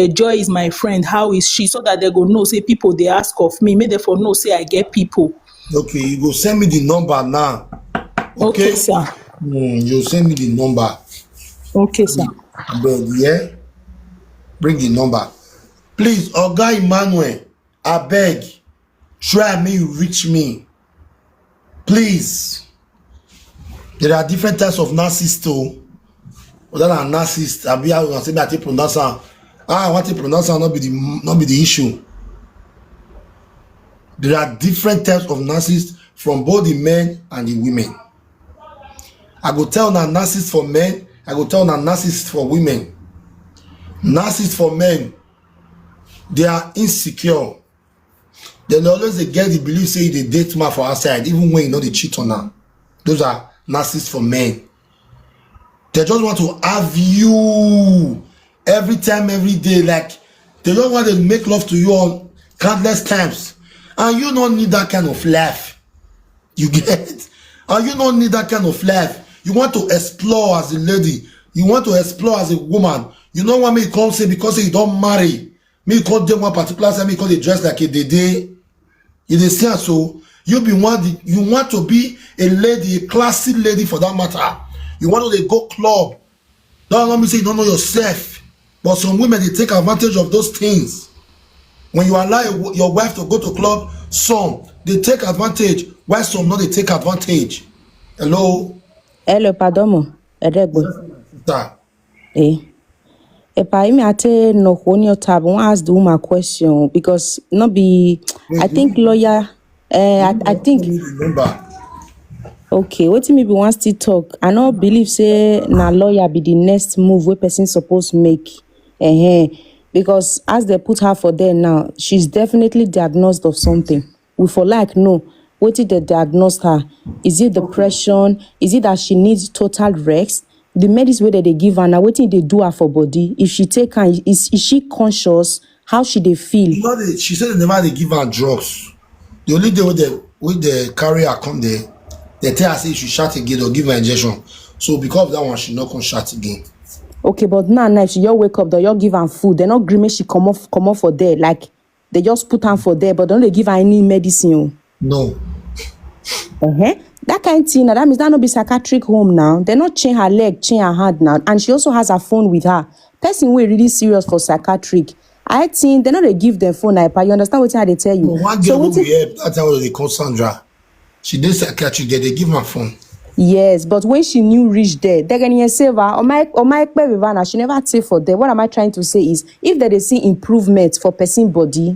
Joy is my friend, how is she? So that they go know, say people they ask of me, make they for know, say I get people. Okay, you go send me the number now. Okay sir. You send me the number. Okay, sir. But yeah, bring the number. Please, Oga Emmanuel, I beg. Try me, reach me. Please. There are different types of narcissists too. Other than narcissist, I be able to say that pronounce. I want to pronounce not be the issue. There are different types of narcissists from both the men and the women. I go tell na narcissist for men, I go tell na narcissist for women. Narcissists for men, they are insecure. They always get the belief say they date man for outside, even when you know they cheat on her. Those are narcissists for men. They just want to have you every time, every day. Like they don't want to make love to you on countless times. And you don't need that kind of life. You get it? And you don't need that kind of life. You want to explore as a lady. You want to explore as a woman. You know what me can't say because you don't marry. Me can't do one particular time because they dress like a day. You see, so you want to be a lady, a classy lady for that matter. You want to go club. Don't let me say you don't know yourself. But some women they take advantage of those things. When you allow your wife to go to club, some they take advantage. While some not they take advantage. Hello. Hello, pardon. Edegbo. If I ate no on your tab, I want to ask the woman a question because not be. I think lawyer. I think. Okay, what maybe wants to talk. I don't believe say na lawyer be the next move where person supposed make. Because as they put her for there now, she's definitely diagnosed of something. We for like no. What did they diagnose her? Is it depression? Is it that she needs total rest? The medicine way that they give her now, what did they do her for body? If she take her, is she conscious? How should they feel? You know, she said they never they give her drugs. The only day when they carry her come there, they tell her say she shot again or give her injection. So because of that one, she not gonna shot again. Okay, but now if she wake up, they give her food. They not agree she come off for there. Like they just put her for there, but don't they give her any medicine? No. That kind of thing, that means that not be psychiatric home now. They not chain her leg, chain her hand now. And she also has her phone with her. Person who really serious for psychiatric. I think they know they give their phone iPad. You understand what they tell you? No, one girl we help, that's how they call Sandra. She did psychiatric, they give her phone. Yes, but when she knew reach there, they can say, she never take for there. What am I trying to say is, if they see improvement for person body,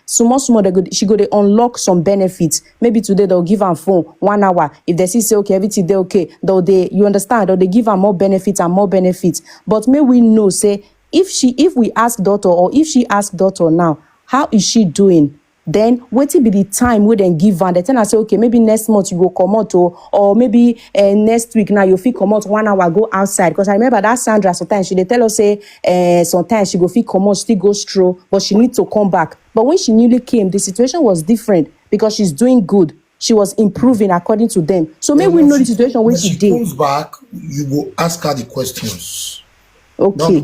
small, she go they unlock some benefits. Maybe today they'll give her phone 1 hour. If they see say okay, everything they okay, you understand, or they give her more benefits and more benefits. But may we know say if we ask daughter, or if she ask daughter now, how is she doing? Then wait till be the time we then give her. They tell her say okay, maybe next month you go come out, or maybe next week now you feel come out 1 hour, go outside. Because I remember that Sandra sometimes she they tell us say sometimes she go feel come out, still go stroll, but she need to come back. But when she newly came, the situation was different because she's doing good. She was improving according to them. So maybe we know the situation when she did. Comes back, you will ask her the questions. Okay.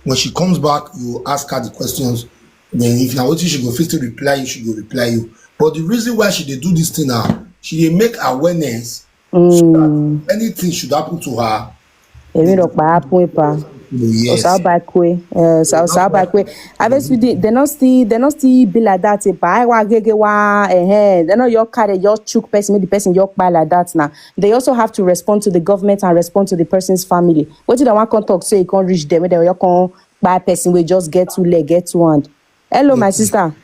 When she comes back, you will ask her the questions. Then if now what she go fit to reply you, she go reply you. But the reason why she dey do this thing now, she dey make awareness so that anything should happen to her. Yes. Obviously, they not still be like that. They not your car, your chook person, make the person your buy like that now. They also have to respond to the government and respond to the person's family. What did I want to talk say you can't reach them? They will come buy person will just get to leg, get to hand. Hello, my sister.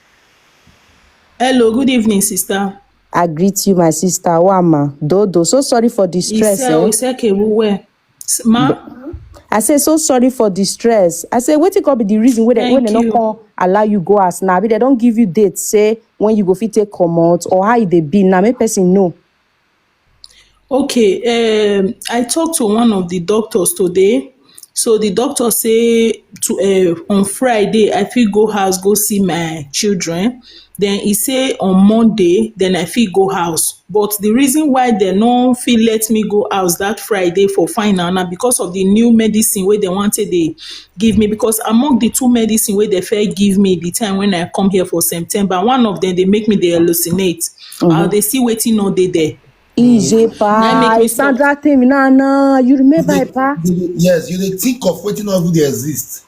Hello, good evening, sister. I greet you, my sister. Wama, Dodo. So sorry for the stress. I say so sorry for the stress. I say what could be the reason when they not come allow you go as now? They don't give you dates. Say when you go fit take come out or how they be. Now make person know. Okay. I talked to one of the doctors today. So the doctor say on Friday I fit go house go see my children. Then he say on Monday then I fit go house. But the reason why they no fit let me go house that Friday for final na because of the new medicine wey they wanted they give me. Because among the two medicine wey they first give me the time when I come here for September, one of them they make me they hallucinate. They see wetin no dey there. Easy pa, Sandra Teminana, you remember pa? Yes, you dey think of waiting of they exist.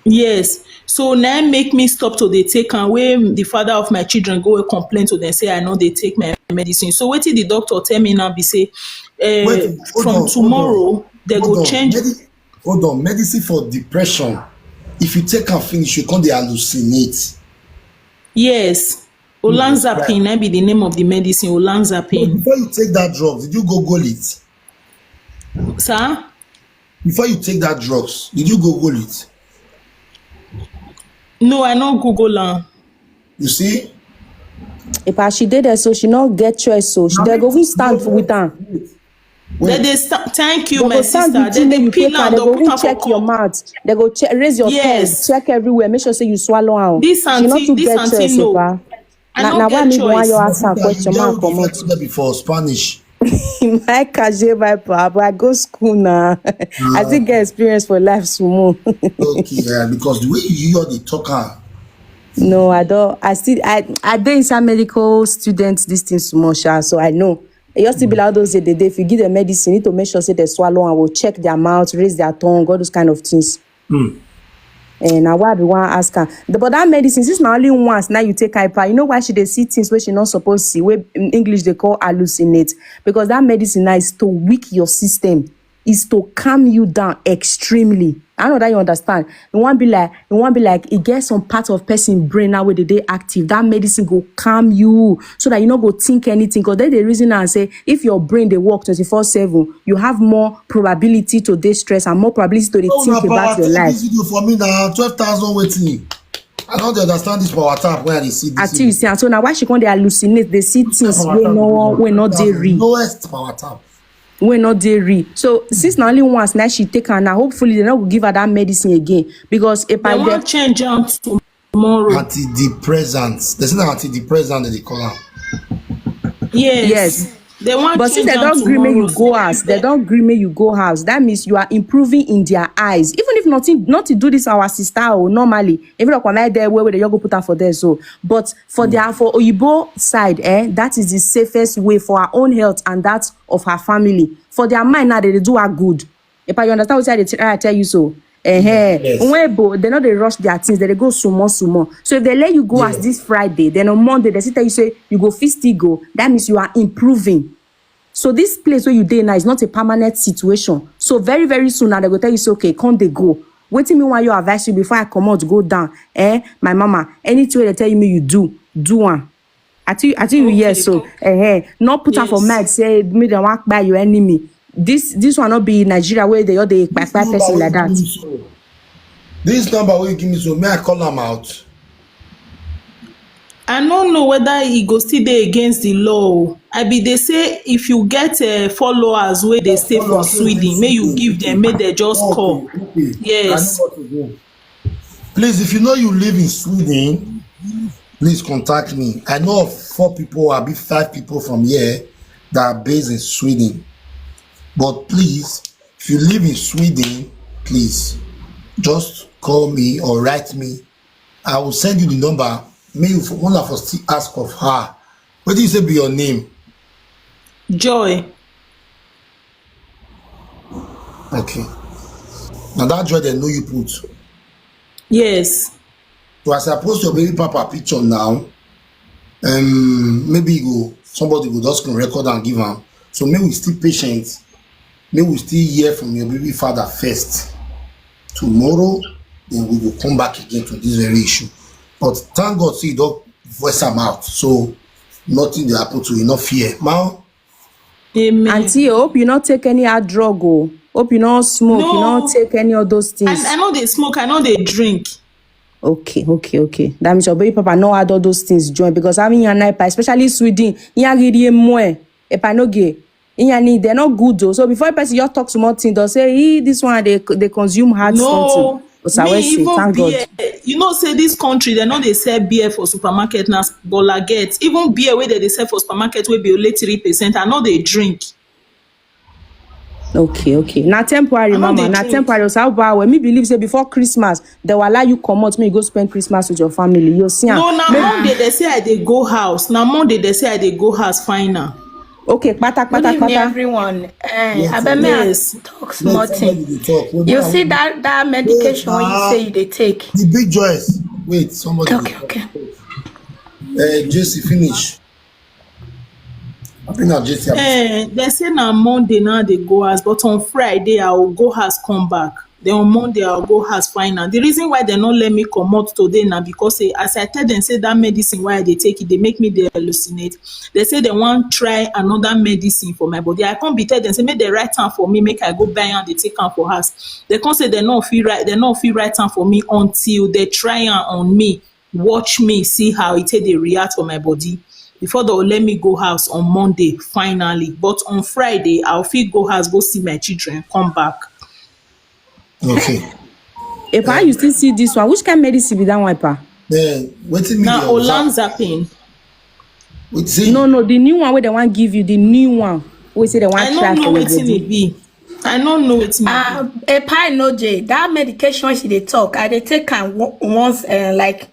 Yes. So now make me stop to they take away the father of my children go complain to them say I know they take my medicine. So what did the doctor tell me now be say from tomorrow they go change. Hold on, medicine for depression. If you take and finish, you can't they hallucinate. Yes. Olanzapine, that be the name of the medicine, Olanzapine. Before you take that drug, did you Google it? Sir? Before you take that drugs, did you Google it? No, I not Google am. You see? If she did that, so she not get choice, so she they go we stand with her. Thank you, my sister. They peel am, they go check your mouth. They go raise your tongue, check everywhere. Make sure say you swallow out. This auntie, no. Now why me want you ask her question mark come out before Spanish. My kaje my papa, I go school now. I think get experience for life sumo. Okay, yeah, because the way you are the talker. No, I don't. I did inside medical students this thing sumo, so I know. It used to be like those days. If you give them medicine, you need to make sure say they swallow and will check their mouth, raise their tongue, all those kind of things. And now why we want to ask her. But that medicine, since now only once, now you take hyper. You know why she they see things where she not supposed to see? Where in English they call hallucinate. Because that medicine now is to weak your system. Is to calm you down extremely. I know that you understand. It won't be like it gets some part of person brain now where they active. That medicine go calm you so that you not go think anything. Because that's the reason I say if your brain they work 24/7, you have more probability to dey stress and more probability to think about your life. This video for me now 12,000 waiting. I don't understand this power tap where they see this. Until you see, and so now why she can't they hallucinate? They see things we not they read. Lowest power tap. We're not dairy. So since now only once now she take her now, hopefully they not will give her that medicine again. Because if I want change on tomorrow. Antidepressants. There's no antidepressant that they call them. Yes. They want but since they don't agree me you go house, they don't agree me you go house. That means you are improving in their eyes. Even if not to do this our sister or normally, even like when I there where they go put her for there. So but for Oyibo side, that is the safest way for her own health and that of her family. For their mind now they do her good. If I understand what I tell you so. Yes. They know they rush their things, they go sumo. So if they let you go as this Friday, then on Monday they tell you say you go still go. That means you are improving. So this place where you dey now is not a permanent situation. So very, very soon now they go tell you, say, okay, can't they go? Waiting me while you advise you before I come out to go down. My mama, anything they tell me you do one. I think you yes, so not put her for mad, say me they walk by your enemy. This one not be Nigeria where they all the person like that. This number will give me, so may I call them out? I don't know whether he go still dey against the law. I be they say if you get followers where they stay for Sweden, may you give them, may they just call. Okay. Yes. I know what to do. Please, if you know you live in Sweden, please contact me. I know of 4 people, I'll be 5 people from here that are based in Sweden. But please, if you live in Sweden, please just call me or write me. I will send you the number. May you one of us still ask of her. What do you say be your name? Joy. Okay. Now that Joy they know you put. Yes. So as I post your baby papa picture now, maybe somebody go just record and give them. So may we still patient. May we still hear from your baby father first. Tomorrow, then we will come back again to this very issue. But thank God, see, don't voice them out. So nothing will happen to you, no fear. Now, Amen. Auntie, I hope you not take any hard drug. Hope you not smoke. No. You not take any of those things. I know they smoke, I know they drink. Okay. That means your baby papa know how all those things join because having your night, especially Sweden, you more. If I no gay, they're not good though. So before a person you talk small thing, they'll say, this one they consume hard No. something. Me even thank beer, God. you know, say this country, they know they sell beer for supermarket now, but get even beer where they sell for supermarket will be only 3%. I know they drink. Okay. Now temporary, mama. Now temporary. So how when me believe say before Christmas, they will allow you come out, me go spend Christmas with your family. You see? No, now Monday they say I dey go house. Now Monday they say I dey go house final. Okay, Good evening, everyone. Yes. Talk small thing. You see that medication when you say they take. The big Joyce. Wait, somebody. Okay. Jesse, finish. I think now Jesse. They say now Monday now they go house, but on Friday I will go house come back. Then on Monday I'll go house final. The reason why they not let me come out today now because as I tell them say that medicine why they take it, they make me they hallucinate. They say they want try another medicine for my body. I can't be tell them say make the right time for me, make I go buy and they take am for house. They can't say they not feel right time for me until they try am on me, watch me, see how it they react for my body. Before they will let me go house on Monday finally. But on Friday I'll feel go house, go see my children, come back. Okay. If I you still see this one, which kind of medicine be that one, pa? Waiting me. Now olanzapine. No, the new one where they want give you the new one. We say they want I try don't know for what it be. I don't know what it be. A pie no J. That medication she they talk, I they take once like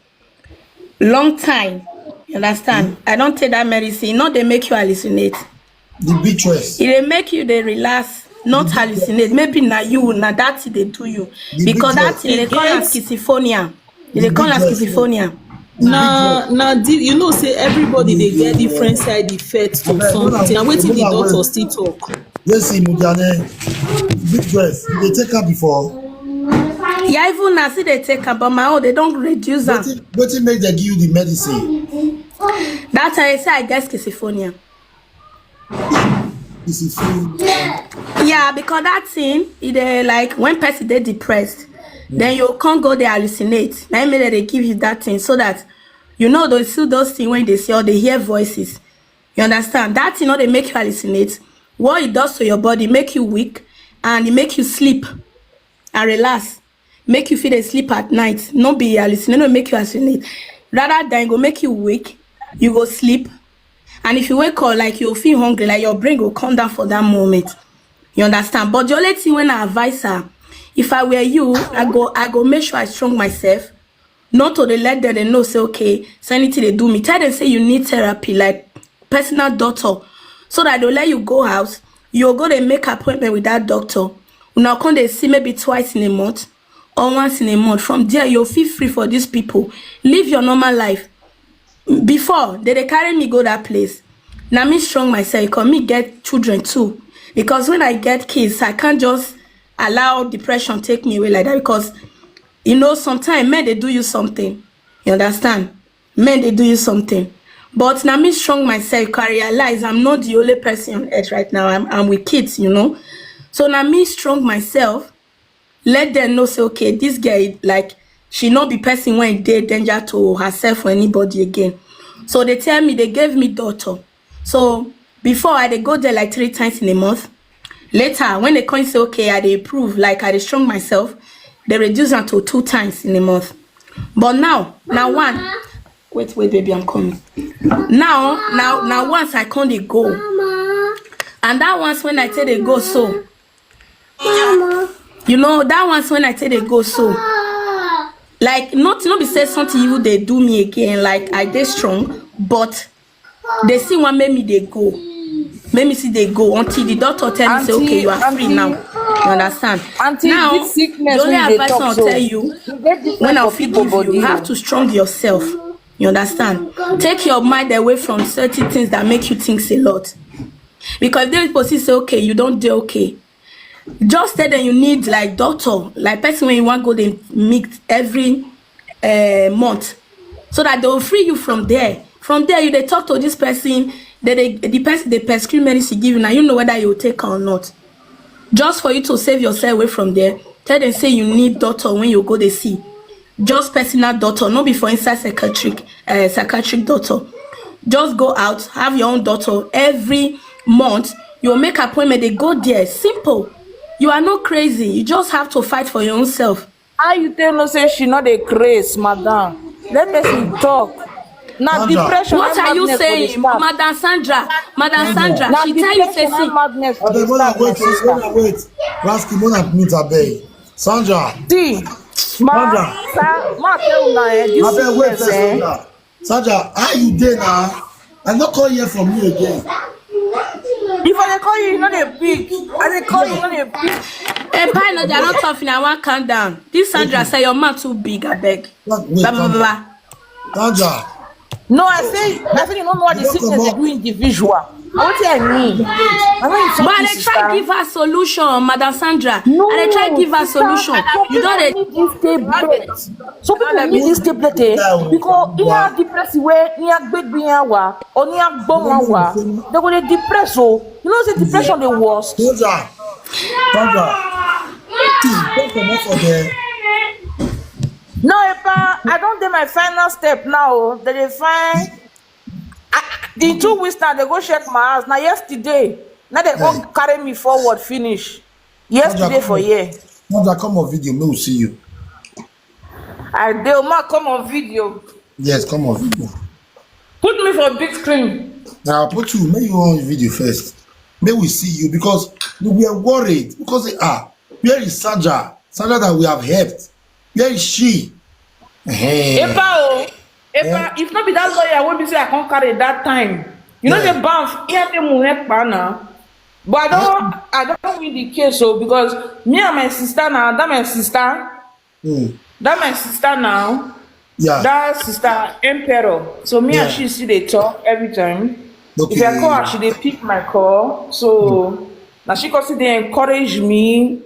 long time. You understand? I don't take that medicine. Not they make you hallucinate. The big choice. It make you they relax. Not hallucinate. Maybe na you, na that they do you. Because that they call it schizophrenia. They call it schizophrenia. Now, you know, say everybody they get different side effects to something. I'm waiting the doctor still talk. Yes, Mudiane. Big dress. They take her before. Yeah, even now see they take her, but my own they don't reduce them. What make they give you the medicine? That's how I say I get schizophrenia. Yeah, because that thing, it like when person they depressed, then you can't go there hallucinate. Now maybe they give you that thing so that you know those things when they see or they hear voices. You understand? That thing, you know, they make you hallucinate. What it does to your body, make you weak, and it make you sleep and relax, make you feel asleep at night. Not be hallucinate, no make you hallucinate. Rather than go make you weak, you go sleep. And if you wake up, like you feel hungry, like your brain will come down for that moment. You understand? But the only thing when I advise her, if I were you, I go make sure I strong myself. Not to let them they know, say, okay, so anything they do me. Tell them say you need therapy, like personal doctor. So that they'll let you go out. You'll go and make appointment with that doctor. Now come they see maybe twice in a month or once in a month. From there, you'll feel free for these people. Live your normal life. Before they carry me go that place, Now me strong myself because me get children too. Because when I get kids, I can't just allow depression take me away like that. Because you know, sometimes men they do you something. You understand? Men they do you something. But now me strong myself, because I realize I'm not the only person on earth right now. I'm with kids, you know. So now me strong myself, let them know say, okay, this girl, like, she not be person when they danger to herself or anybody again. So they tell me, they gave me daughter. So before I they go there like 3 times in a month. Later, when they come say, okay, I they improve, like I they strong myself, they reduce them to 2 times in a month. But now one, wait, baby, I'm coming. Now once I can't they go. And that once when I tell they go so. You know, that once when I tell they go so. Like, not be say something evil they do me again, like I they strong, but they see what made me they go. Make me see they go until the doctor tell me say, okay, you are free now. You understand? Now, the only advice I'll tell you, when I'll forgive you, you have to strong yourself. You understand? Take your mind away from certain things that make you think a lot. Because if they person say, okay, you don't do okay. Just tell them you need like doctor, like person when you want to go they meet every month. So that they will free you from there. From there, you they talk to this person, the person they prescribe medicine give you, now you know whether you will take or not. Just for you to save yourself away from there, tell them say you need doctor when you go they see. Just personal doctor, not before inside psychiatric doctor. Just go out, have your own doctor every month. You'll make appointment, they go there. Simple. You are not crazy. You just have to fight for your own self. How you tell no say she not a craze, madam? Let person talk. Now depression. What are you saying, Madam Sandra? Madam Sandra, now she tell you say see. Wait. Rasky, Mona meet her bay. Sandra. See, Sandra, how you there now? I not call here from you again. If I call you, you know they big. I they call you, you know they big. Hey, pie, no, they are not tough. I want calm down. This Sandra say your man too big. I beg. Sandra. No, I say you don't know what the sickness they do individual. What do I mean? But I try to give her solution, Madam Sandra. No, I try to give her solution. You don't need this tablet. So people need this tablet because in a depressed way, in a big being or in a bomb, they're going to depress. So you know the depression the worst. Sandra, don't come up for there. No, Epa, I don't do my final step now. They find in 2 weeks now they go check my house. Now yesterday, now they go carry me forward, finish. Yesterday for year. Sandra, come on video, me will see you. They'll come on video. Yes, come on video. Put me for a big screen. Now I'll put you, maybe you on video first. May we see you because we are worried because they are. Where is Sandra? Sandra that we have helped. Where is she? Epa, if not be that lawyer, I won't be say I can't carry that time. You know the bank, now. But I don't win the case so because me and my sister now, that my sister now. Yeah. That sister Emperor. So me and she see they talk every time. Okay. If I call her, she they pick my call. So now she consider they encourage me.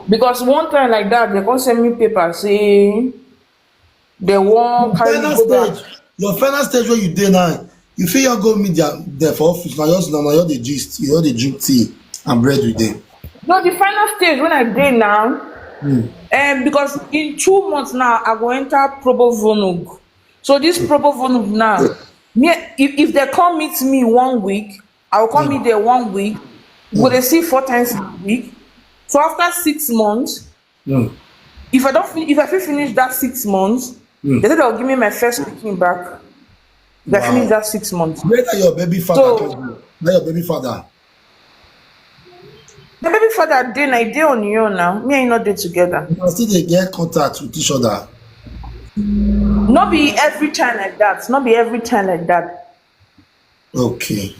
Because one time like that, they can send me paper saying they won't carry me go back. Your final stage where you did now, you feel you go meet there for office. Now you're the gist, you the drink tea and bread with them. No, the final stage when I did now, because in 2 months now, I go enter Probo Vonug. So this Probo Vonug now, if they come meet me 1 week, I will come meet there 1 week. Will they see 4 times a week? So after 6 months, if I finish that 6 months, they said they'll give me my first picking back. If I finish that 6 months. Where are your baby father? Where your baby father? The baby father they on you now. Me and not there together. You still they get contact with each other. Not be every time like that. Okay.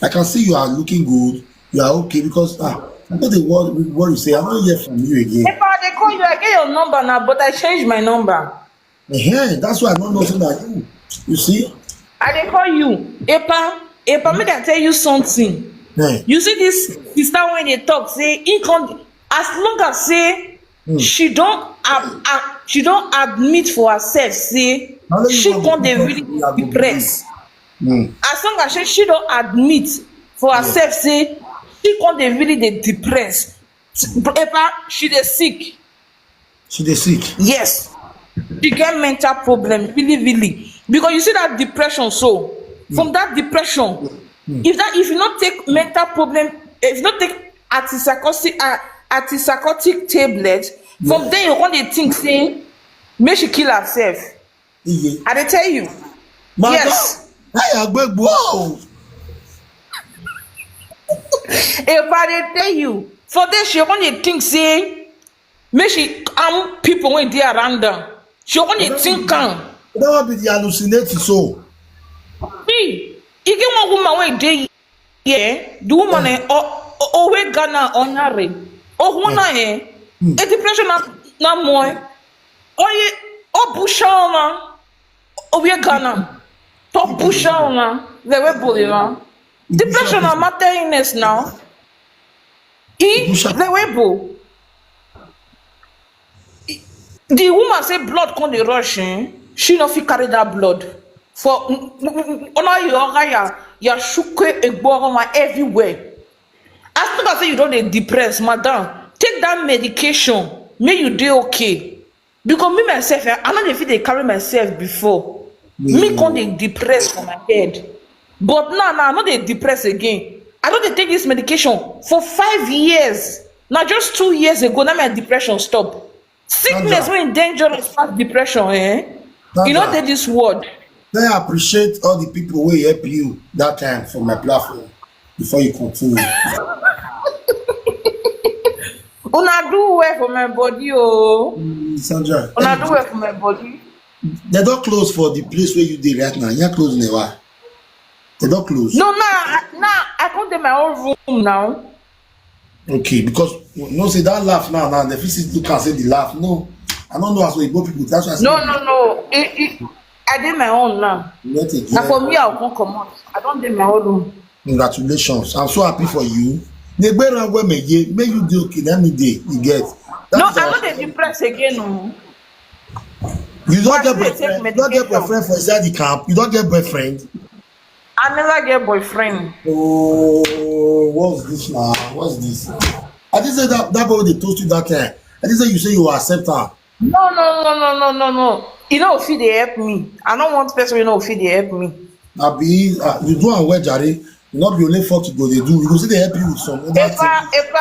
I can see you are looking good. You are okay because I know the what you say. I'm not hear from you again. If they call you, I get your number now, but I changed my number. That's why I don't know that you see. I dey call you. Epa, make I tell you something. Yeah. You see this sister when they talk, say, as long as say she don't admit for herself, say she can't dey really depressed. As long as she don't admit for herself, say she can't dey really dey depressed. Epa, she dey sick. She dey sick. Yes, she get mental problem, really. Because you see that depression, so from that depression, if you not take mental problem, if you not take antipsychotic tablet, from then you want to think, say, may she kill herself. I dey tell you. Yes. Whoa. If I dey tell you, for then she want to think, say, may she people when they around her. She want to think calm. That will be the hallucinating so. See, you get one woman when they the woman always Ghana on her. Oh, one a depression na more. Oh, Bushana. Oh, we Ghana. Top Bushana. They were bullying. Depression na matter illness now. They were bull. The woman say blood come the rush. She no fit carry that blood for ona ya shuke egboro everywhere. As long as say you don't dey depressed, madam, take that medication, make you dey okay. Because me myself, I know dey fit dey carry myself before. Me come dey depressed for my head, but now I no dey depressed again. I don dey take this medication for 5 years. Now just 2 years ago, now my depression stop. Sickness when dangerous past depression, you know that this word. I appreciate all the people who help you that time for my platform before you continue. Una do well for my body, oh. Sandra. Una do well for my body. They don't close for the place where you did right now. You're closing the why? They don't close. No, I come to my own room now. Okay, because no say that laugh now. The physics can say the laugh. No, I don't know as we go people. That's why I say no. I did my own now. Now for me, I'll come out. I don't do my own room. Congratulations! I'm so happy for you. They better where may you do okay. Let me day you get. No, I'm not depressed again. No. You don't get boyfriend. You don't get boyfriend for inside the camp. You don't get boyfriend. I never get boyfriend. Oh, what's this now? What's this? I didn't say that boy they told you that time. I didn't say you say you will accept her. No. You know if they help me. I don't want person you know if they help me. You do and well, Jerry. You not be only for to go. They do. You go see they help you with some other things. If I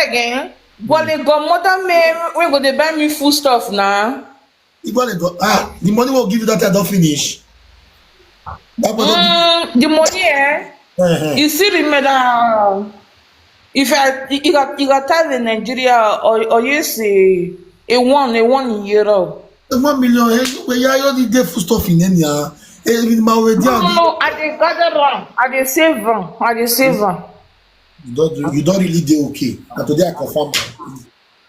beg, but they got mother me when go they buy me food stuff now. If they go, the money will give you that I don't finish. The money, you see, remember, if you got time in Nigeria or you say a 1 euro. 1 million, you only get food stuff in India. No, I dey gather wrong. I dey save wrong. You don't really do okay. And today I confirm.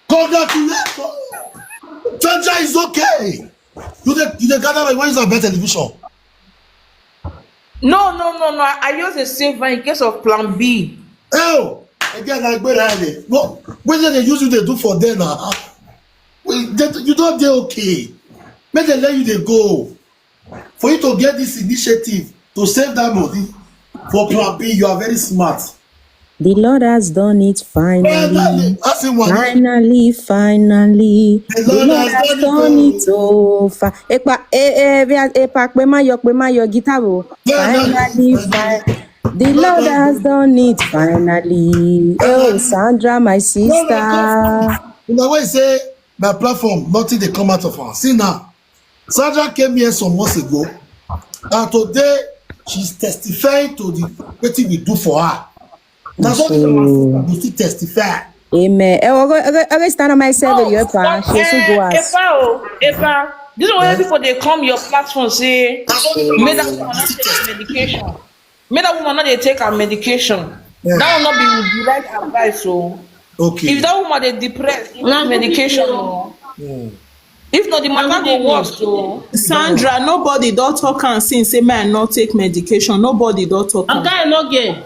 Congratulations! Sandra is okay. You dey gather when you better television. No. I use a saver in case of plan B. Oh, again, like where no, when they use you, they do for them now. You don't do okay. Make they let you they go. For you to get this initiative to save that money for plan B, you are very smart. The Lord has done it finally. Finally. The Lord has done it. Oh, the Lord has done it finally. Oh, Sandra, my sister. You know when you say my platform, nothing they come out of her. See now, Sandra came here some months ago, and today she's testifying to the what we do for her. That's what we still testify. Amen. I stand on myself. Epa, this is why people they come your platform say, may that woman not take medication. May that woman not they take her medication. Yeah. That will not be the right advice. So, okay. If that woman they depressed, not medication. If not, the matter go worse. So Sandra, nobody don't talk and since say may I not take medication. Nobody don't talk. I'm kind of not gay.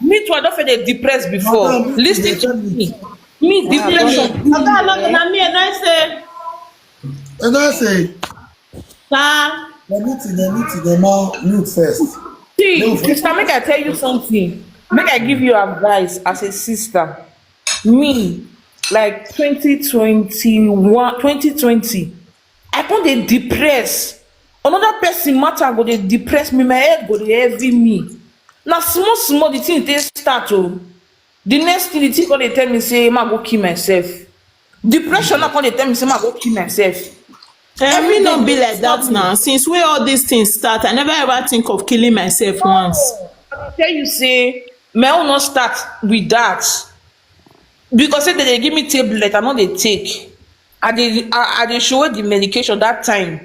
me too, I don't feel depressed before. Listen to me. Me depression. I'm kind of not gonna me and I say, And I say, sir. the more mute first. See, sister, make I tell you something. Make I give you advice as a sister. Me, like 2020, I can't dey depressed. Another person matter go dey depress me, my head go dey heavy me. Now small the thing they start oh. The next thing the thing go dey tell me say, "Ma go kill myself." Depression now come dey tell me say, "Ma go kill myself." Every not be like that now. Since where all these things start, I never ever think of killing myself once. I tell you say, my own not start with that. Because say they give me tablet, I know they take. I dey show the medication that time.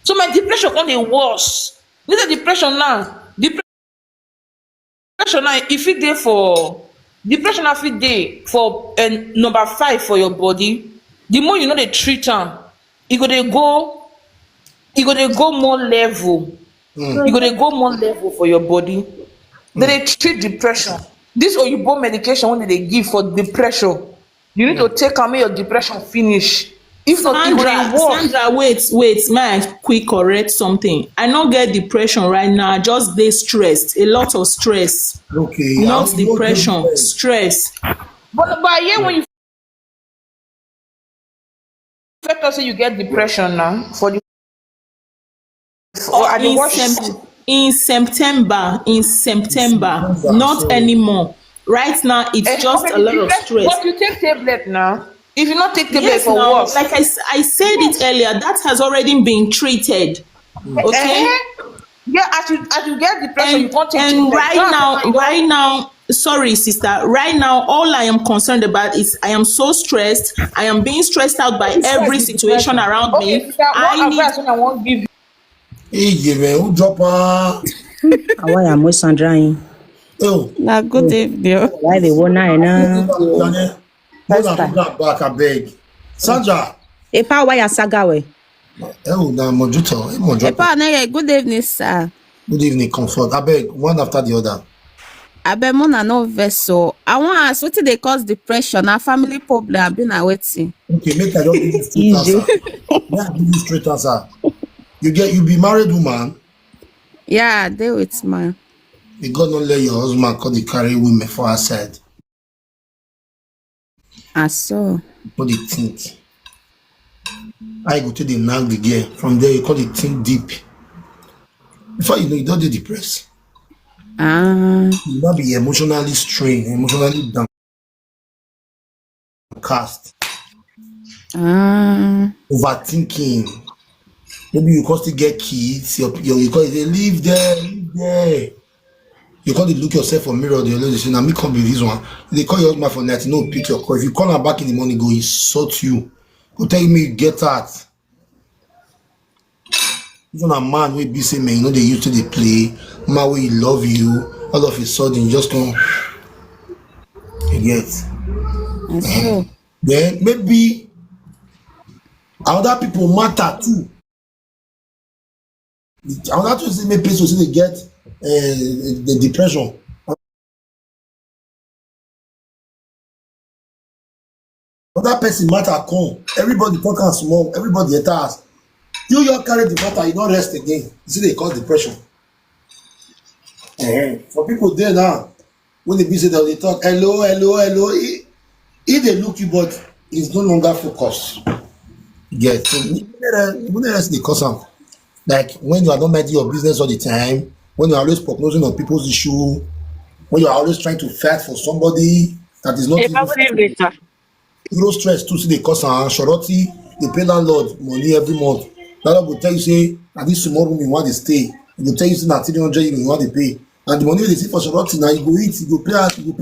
So my depression come dey worse. This is depression now. Depression now, if it dey for depression, if it dey for number 5 for your body, the more you know they treat am, e go dey go more level. E go dey go more level for your body. They treat depression. This oyibo medication when they give for depression, you need to take am make your depression finish. If not, it will work. Sandra, wait, may I quick correct something? I not get depression right now. I just dey stressed, a lot of stress. Okay. Not depression, stress. But yeah, when you first say you get depression now for the In September, not anymore. Right now, it's just a lot of stress. But you take tablet now. If you not take tablet Yes, for now, what? like I said it earlier, that has already been treated. Okay. Yeah, as you get depression, you can't take And tablet. right now, sorry, sister. Right now, all I am concerned about is I am so stressed. I am being stressed out by every situation around Okay, me. sister, what advice I won't give you? Hey, man, who drop How I am with Sandra? Oh, Na good evening. Why they want now? back, I beg. Sandra. Epa why saga we? Oh, now Mojuto. Epa na good evening, sir. Good evening, comfort. I beg, one after the other. Abeg mona no vessel. I wan ask wetin dey cause depression na family problem abi na wetin? Okay, make I don't give you straight answer. Make I give you straight answer. You be married woman. Yeah, I dey with man. May God not let your husband call the carry women for her side. So. What they think. I go to the nag the girl. From there, you call it think deep. Before you know, you don't get depressed. You not be emotionally strained, emotionally downcast. Overthinking. Maybe you constantly get kids. You call it, live there. You can't look yourself for mirror. They say, "Now me come be this one." They call your husband for night. No, pick your call. If you call her back in the morning, go insult you. Go tell me you get that. Even a man will be saying, "Man, you know they used to they play. Man, will love you. All of a sudden, you just come. You get." Then maybe other people matter too. Other people say, "Maybe people say they get the depression." Other person matter come. Everybody talk and small. Everybody attacks. You carry the matter. You don't rest again. You see, they cause depression. For people there now, when they be say that they talk, hello. If they look you, but it's no longer focused. Yes. So, when they cause them, like when you are not minding your business all the time, when you are always prognosing on people's issue, when you are always trying to fight for somebody that is not zero stress too, see they cause surety, they pay landlord money every month. Landlord will tell you, say, at this small room you want to stay. He will tell you, say, na 300 you want to pay. And the money they see for surety, now you go eat, you go pay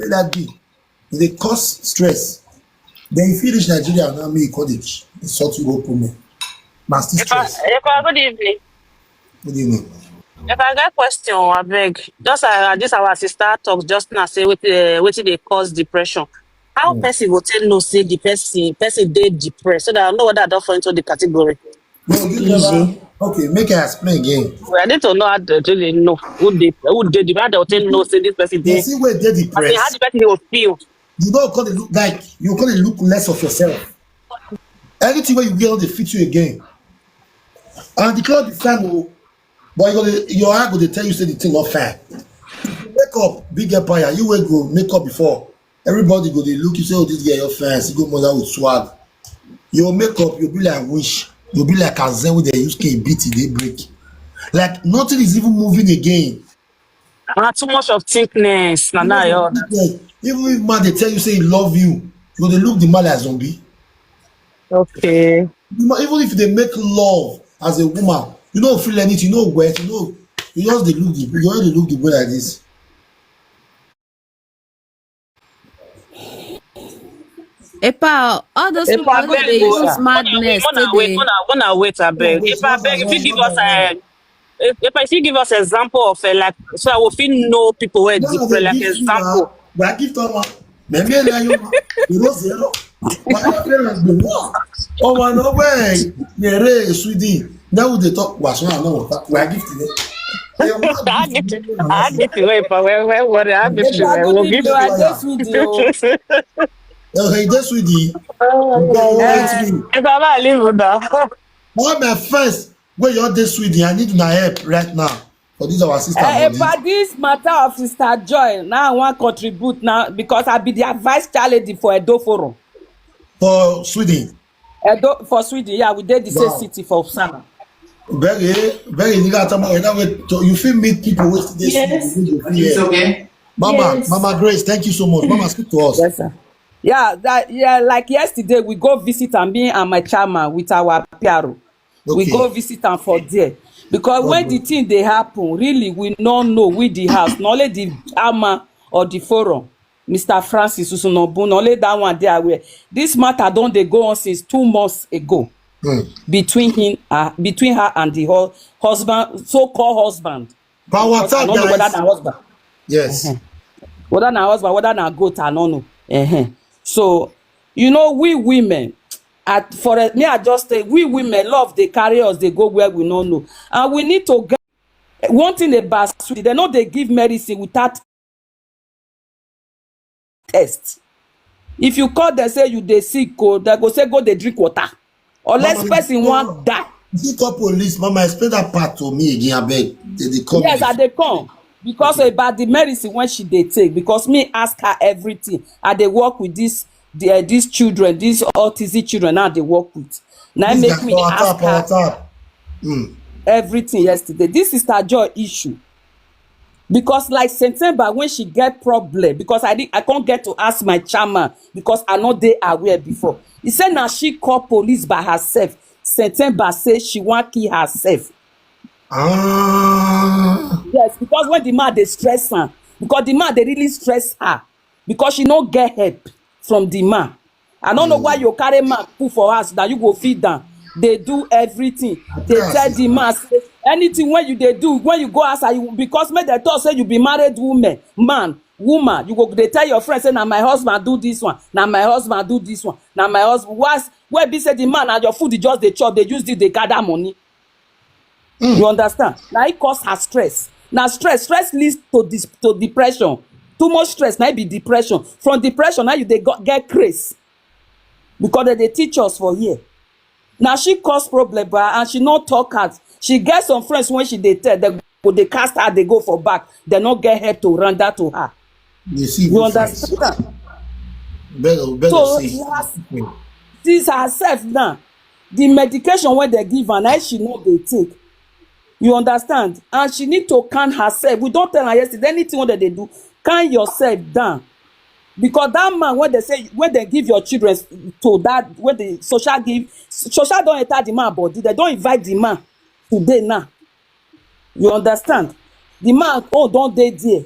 that bill. They cause stress. Then if you reach Nigeria, now me college, they sort you up me. But still stress. Good evening. Good evening. If I get question, I beg. Just this our sister talks just now say wetin dey cause depression. How person will tell no say the person they depressed, so that I know whether I don't fall into the category. No, you never. Okay, make I explain again. Well, I need to know how to really know who they depressed. They will tell no say this person You they. see where they I mean, how depressed. the person will feel. You don't call it look like you call it look less of yourself. Anything where you get they fit you again. And the cloud is fine, but your eye go they tell you say the thing not fine. Make up, big empire, you will go make up before. Everybody go they look, you say, oh, this guy your fans, you go mother with swag. Your makeup, you'll be like wish, you'll be like a zen with the use beat it, they break. Like nothing is even moving again. Too much of thickness. Even if man they tell you say he love you, you they look the man like zombie. Okay. Even if they make love as a woman, you don't feel anything, you know wet, you know, you just they look the way like this. Epa, all those people Epa, wey dey use madness Wait, I beg. If I beg, if you give us if you give us example of like, so I will feel know people where depressed, like example. But I give to one, maybe you know zero. But I parents be what? Oh man, no way. Yere sweetie. Now they talk was one no. We are gifting it. I get it. Wait, where I get it. We'll give you. Okay, that's sweetie. If I live now. All my friends, where you're this sweetie, I need my help right now. For this our sister. But this matter of Sister Joy, now I want to contribute now because I be the advice challenge for Edo Forum. For Sweden. For Sweden, yeah, we did the same city for Sana. Very you feel meet people with this. Yes. It's okay. Mama Grace, thank you so much. Mama, speak to us. Yes, sir. Yeah, like yesterday we go visit and me and my chairman with our PRO. We go visit and for there. Because when the thing they happen, really we don't know with the house, not only the Ama or the forum, Mr. Francis Usunobu, not only that one there where this matter don't they go on since 2 months ago. Between her and the husband, so-called husband. But what's up, guys? Whether na husband. Yes. Whether na husband, whether na goat, I don't know. So, you know, we women, I just say, we women love, they carry us, they go where we don't know. And we need to get one thing about sweetie, they know they give medicine without test. If you call, they say you they sick, they go say go they drink water. Unless person want die. You call police, Mama, explain that part to me again, I beg. They come. Yes, and they come. Because about the medicine when she they take, because me ask her everything. And they work with these children, these autistic children, now they work with. Now make me ask her everything yesterday. This is Sister Joy issue. Because like September, when she get problem, because I can't get to ask my chairman because I know they are aware before. He said now she call police by herself. September say she want kill herself. Yes, because when the man they stress her, because the man they really stress her, because she no get help from the man. I don't know why you carry man put for us that you go feed them. They do everything. They tell the man say, anything when you they do when you go outside you because make they talk say you be married woman you go they tell your friend say now my husband do this one now my husband do this one now my husband where be say the man and your food they just they chop they use this they gather money. You understand? Now it cause her stress. Now stress leads to depression. Too much stress now it be depression. From depression now you they get craze because they teach us for here. Now she cause problem and she not talk out. She get some friends when she they tell they cast her they go for back they not get her to run that to her. You understand? Better so see. She's herself now. The medication when they give her now she know they take. You understand? And she need to calm herself. We don't tell her yesterday anything what they do. Calm yourself down. Because that man when they give your children to that when the social don't enter the man body they don't invite the man today now. You understand? The man don't they there.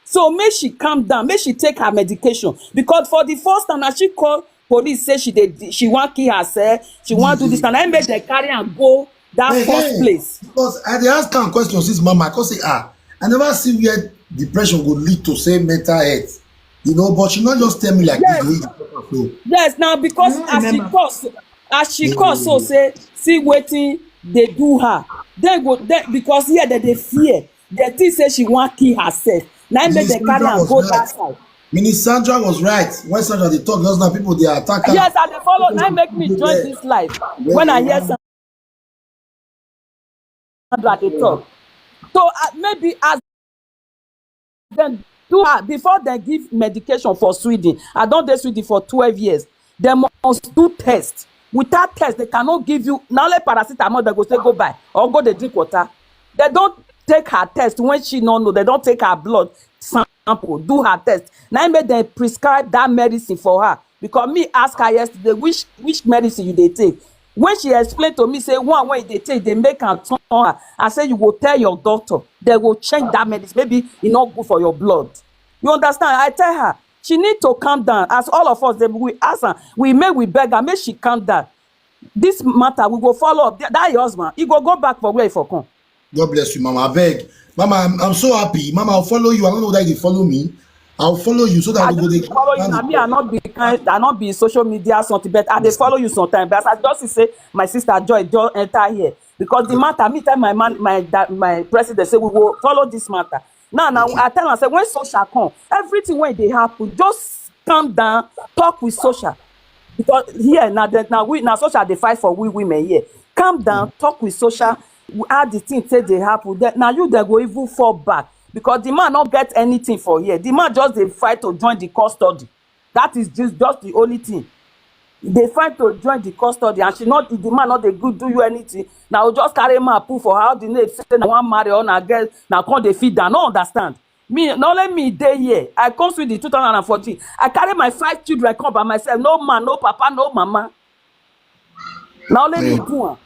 So make she calm down, make she take her medication. Because for the first time she call police say she want kill herself, she want do this and I make them carry and go that first place. Because I dey ask her question since Mama, I say I never see where depression would lead to say mental health. You know, but she not just tell me like Yes. this the way you talk am so. Yes, now because No, as she remember. cause so say see wetin dey do her. Then because here they fear. They think say she wan kill herself. Now im make Minister dem carry Sandra am was go right. that side. Minister Sandra was right. When Sandra they talk, just now people they attack her. Yes, I dey follow. Now make me join this live when I hear Sandra dey talk. So maybe as dem do her before dem give medication for Sweden. I don dey Sweden for 12 years. Dem must do test. Without test, they cannot give you na only paracetamol dem go say go buy or go dey drink water. They don take her test when she no know. They don take her blood sample, do her test. Na im make dem prescribe that medicine for her. Because me ask her yesterday which medicine you dey take. When she explain to me say one wey you dey take dey make am turn her, I say you go tell your doctor. They go change that medicine. Maybe e no good for your blood. You understand? I tell her she need to calm down. As all of us, we ask her, we beg her, make she calm down. This matter we go follow up. That your husband, he go back for where he for come. God bless you, Mama. I beg. Mama, I'm so happy. Mama, I'll follow you. I don't know whether you follow me. I'll follow you so that I we go. just follow you. Now me, I not be social media something, but I dey follow you sometimes. But as I just say, my sister Joy just enter here because the matter. Me tell my president say we will follow this matter. Now I tell her say when social come, everything when they happen, just calm down, talk with social. Because here now social they fight for we women here. Calm down, talk with social. How the thing say they happen. Now you they go even fall back. Because the man not get anything for here. The man just they fight to join the custody. That is just the only thing. They fight to join the custody and the man not they good do you anything. Now just carry man put for how the name say na one marry on a girl now come they feed down. No understand. Me, not let me day here. I come with the 2014. I carry my 5 children come by myself. No man, no papa, no mama. Now let me do it.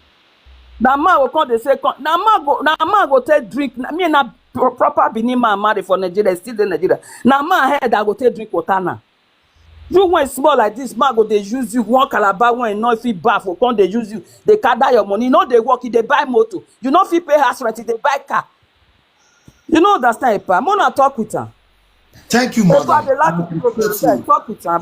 Now man will come they say now man go take drink. Me na proper Benin man marry for Nigeria, still in Nigeria. Now man head I go take drink water now. You when small like this, man go they use you one calabar when no fit bath or come they use you. They gather your money. You know they work, they buy motor. You know fit pay house rent, they buy car. You know understand, Epa. I'm gonna talk with her. Thank you, madam. Epa, they like to talk with her.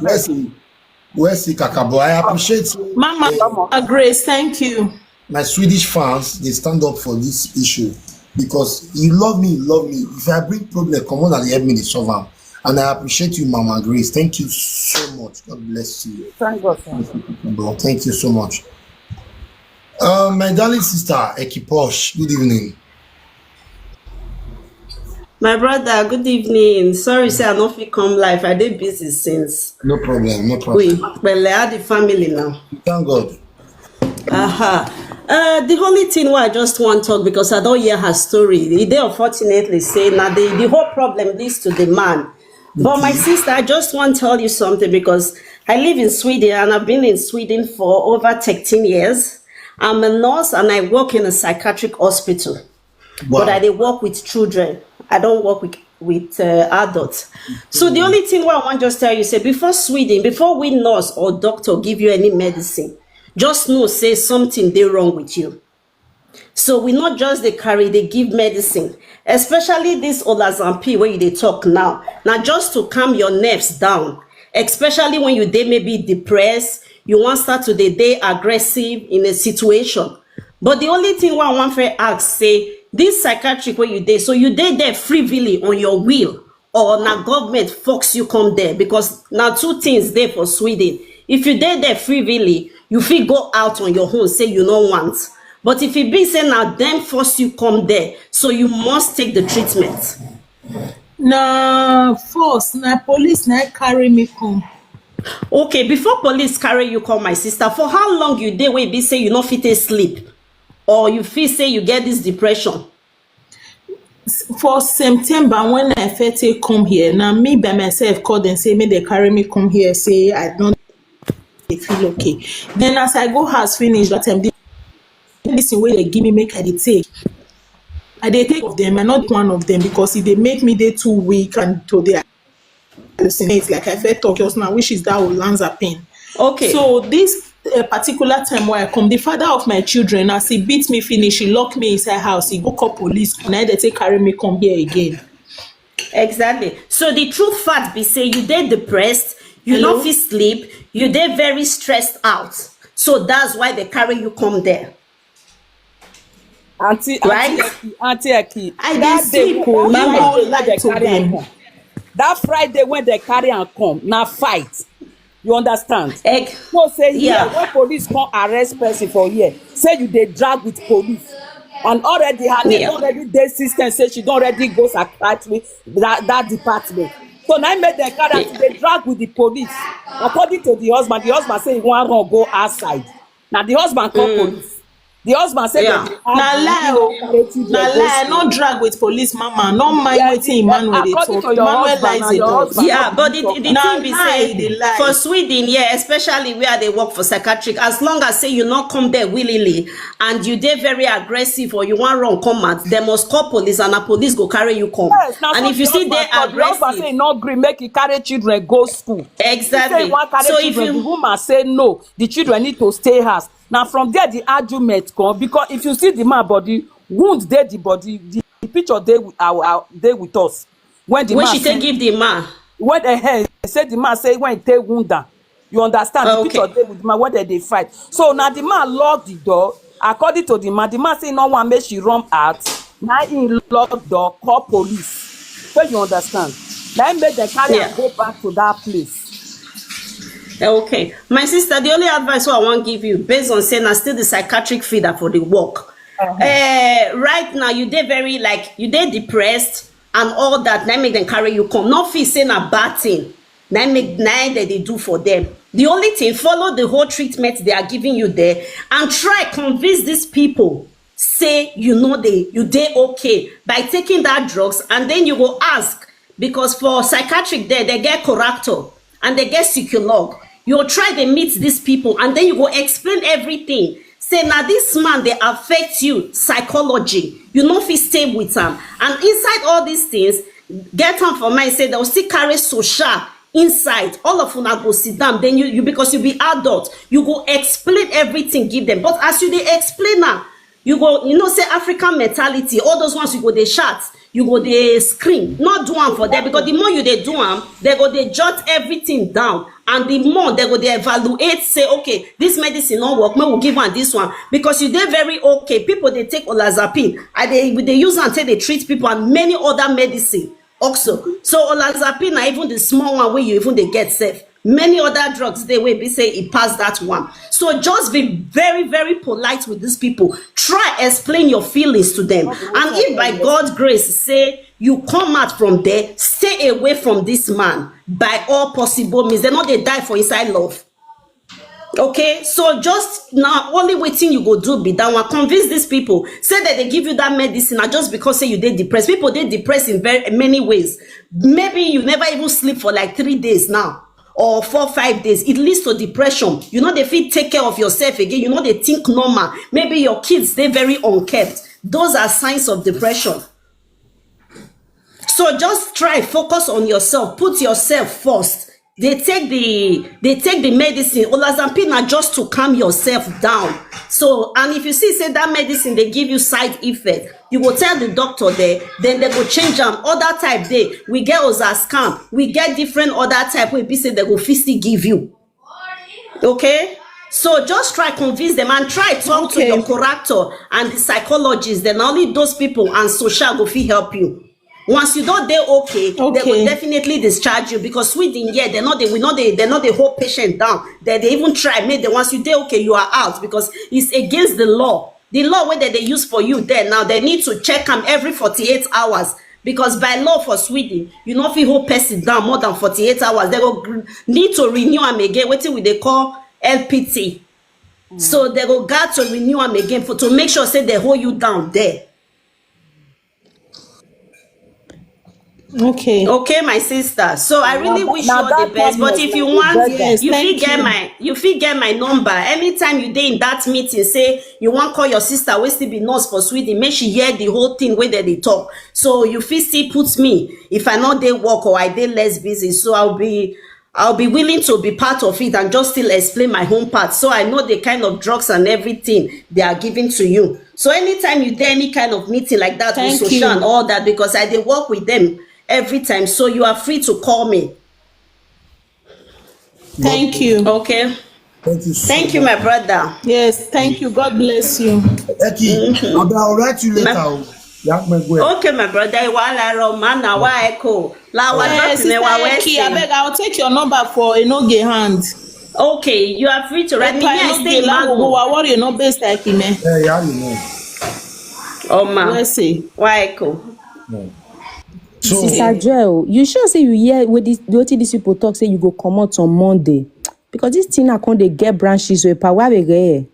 Where's the Kakabo? I appreciate Mama Grace, thank you. My Swedish fans, they stand up for this issue because you love me. If I bring problem, come on and help me to solve them. And I appreciate you, Mama Grace. Thank you so much. God bless you. Thank God. Bro, thank you so much. My darling sister, Eki Posh, good evening. My brother, good evening. Sorry, say I no fit come live. I dey busy since. No problem. Well, I had the family now. Thank God. The only thing why I just want talk because I don't hear her story. They unfortunately say now the whole problem leads to the man. But my sister, I just want to tell you something because I live in Sweden and I've been in Sweden for over 13 years. I'm a nurse and I work in a psychiatric hospital. Wow. But I dey work with children. I don't work with adults. So the only thing what I want to just tell you, say before we nurse or doctor give you any medicine, just know say something dey wrong with you. So we not just they give medicine, especially this Olazampi where they talk now. Now just to calm your nerves down, especially when you dey maybe depressed, you want start to dey aggressive in a situation. But the only thing what I want to ask say, this psychiatric where you dey, so you dey there freely on your will, or na government force you come there? Because now 2 things there for Sweden. If you dey there freely, you fit go out on your own, say you no want. But if it be say now them force you come there, so you must take the treatment. Na force, na police na carry me come. Okay, before police carry you come, my sister, for how long you dey wey be say you no fit sleep? Or you feel say you get this depression? For September, when I first come here, now me by myself call them say, may they carry me come here, say I don't feel okay. Then as I go house finish that time, this way they give me make I take. I they take of them, and not one of them, because if they make me they too weak and to their hallucinate, like I felt talk just now, which is that olanzapine. Okay. So this particular time where I come, the father of my children, as he beat me finish, he lock me inside house, he go call police, and I they take carry me come here again. Exactly. So So the truth fact be say you dey depressed, you Hello? no fit sleep, you dey very stressed out. So that's why they carry you come there. Auntie Right? Eki, I dey that day sleep, when Mama, Friday when lie they to carry am them. come, that Friday when they carry am come, na fight. You understand? Egg. So say here, Yeah. when police come arrest person for here, say you dey drag with police. And already her name Yeah. already dey system say she don already go psychiatry that department. So now make them carry am to dey drag with the police. According to the husband say he wan run go outside. Now the husband call police. The husband say Yeah. dem dey Na argue, lie he o. wan carry children Na go lie. school. No drag with police, mama. No mind Yeah, wetin Emmanuel dey according talk. to your Emmanuel husband lies and a your dog. husband. Yeah, but the thing be Nah, say they lie. for Sweden, yeah, especially where they work for psychiatric, as long as say you not come there willingly and you dey very aggressive or you want run come out, they must call police and the police go carry you come. Yes, now And so if you the see they husband talk, the husband say he aggressive, no gree make he carry children go school. He say exactly. he wan carry So if children, the you woman say no, the children need to stay house. Now from there the argument come because if you see the man body, wound dey the body, the picture dey with us. When the when man she take give the man, when say the man say when he take wound am, you understand the okay. picture dey with the man when they fight. So now the man lock the door. According to the man say he no wan make she run out. Now he lock door, call police. So you understand? Now make them carry Yeah. am go back to that place. Okay, my sister, the only advice I want give you based on saying I still the psychiatric feeder for the work. Right now you dey very like you dey depressed and all that. Now make them carry you come. Not feel saying a bad thing. Now make that they do for them. The only thing, follow the whole treatment they are giving you there and try convince these people. Say you know you dey okay by taking that drugs, and then you go ask because for psychiatric there they get corrector and they get psycholog. You try to meet these people and then you go explain everything. Say now this man they affect you psychology. You no fit stay with them. And inside all these things, get am for mind say they'll still carry social inside. All of una go sit down. Then you because you be adult, you go explain everything, give them. But as you dey explain now, you go, you know, say African mentality, all those ones you go they shout, you go they scream. Not do one for them because the more you they do them, they go they jot everything down. And the more they go they evaluate, say, okay, this medicine not work, maybe we'll give one this one. Because you they very okay. People they take olazapine, and they use until they treat people and many other medicine also. So olazapine are even the small one where you even they get safe. Many other drugs they will be say it pass that one. So just be very, very polite with these people. Try explain your feelings to them. And if by God's grace say you come out from there, stay away from this man by all possible means. They know they die for inside love. Okay, so just now only waiting you go do be that one. Convince these people. Say that they give you that medicine not just because say you dey depressed. People they depressed in very many ways. Maybe you never even sleep for like 3 days now. Or 4-5 days, it leads to depression. You know, they feel take care of yourself again. You know, they think normal. Maybe your kids, they're very unkept. Those are signs of depression. So just try, focus on yourself. Put yourself first. They take the medicine, olazapine, just to calm yourself down. So, and if you see, say that medicine, they give you side effect, you go tell the doctor there, then they go change them. Other type there, we get Ozascan, we get different other type where people say they go physically give you. Okay? So just try convince them and try talk to your corrector and the psychologist. Then only those people and social go fit help you. Once you don't they okay, they will definitely discharge you because Sweden, yeah, they're not the whole patient down. They even try, make the once you they okay, you are out because it's against the law. The law where they use for you there now, they need to check them every 48 hours. Because by law for Sweden, you know if you whole person down more than 48 hours, they will need to renew them again. What they call LPT. So they will got to renew them again to make sure say they hold you down there. Okay, my sister. So I really wish you all the best. But if you want, you fit get my number. Anytime you dey in that meeting, say you want call your sister, we still be nurse for Sweden. Make she hear the whole thing where they talk. So you fit still put me if I know they work or I dey less busy. So I'll be willing to be part of it and just still explain my home part. So I know the kind of drugs and everything they are giving to you. So anytime you do any kind of meeting like that with social and all that, because I dey work with them. every time. So you are free to call me. Thank you. Okay. Thank you so Thank you, much. my brother. Yes, thank you. God bless you. Eki, I'll write you later. Okay, my brother. Wala Romana wa echo. La wa drop Sister me wa Eki, I west. beg, I'll take your number for Enoge hand. Okay, you are free to write me. I Yes, stay in go Mango. worry no best like me. Yeah, you know. Oh, ma. Let's see. Wa echo. So, Sister Joel, you sure say you hear what these people talk say you go come out on Monday? Because this thing I can't they get branches with power we get.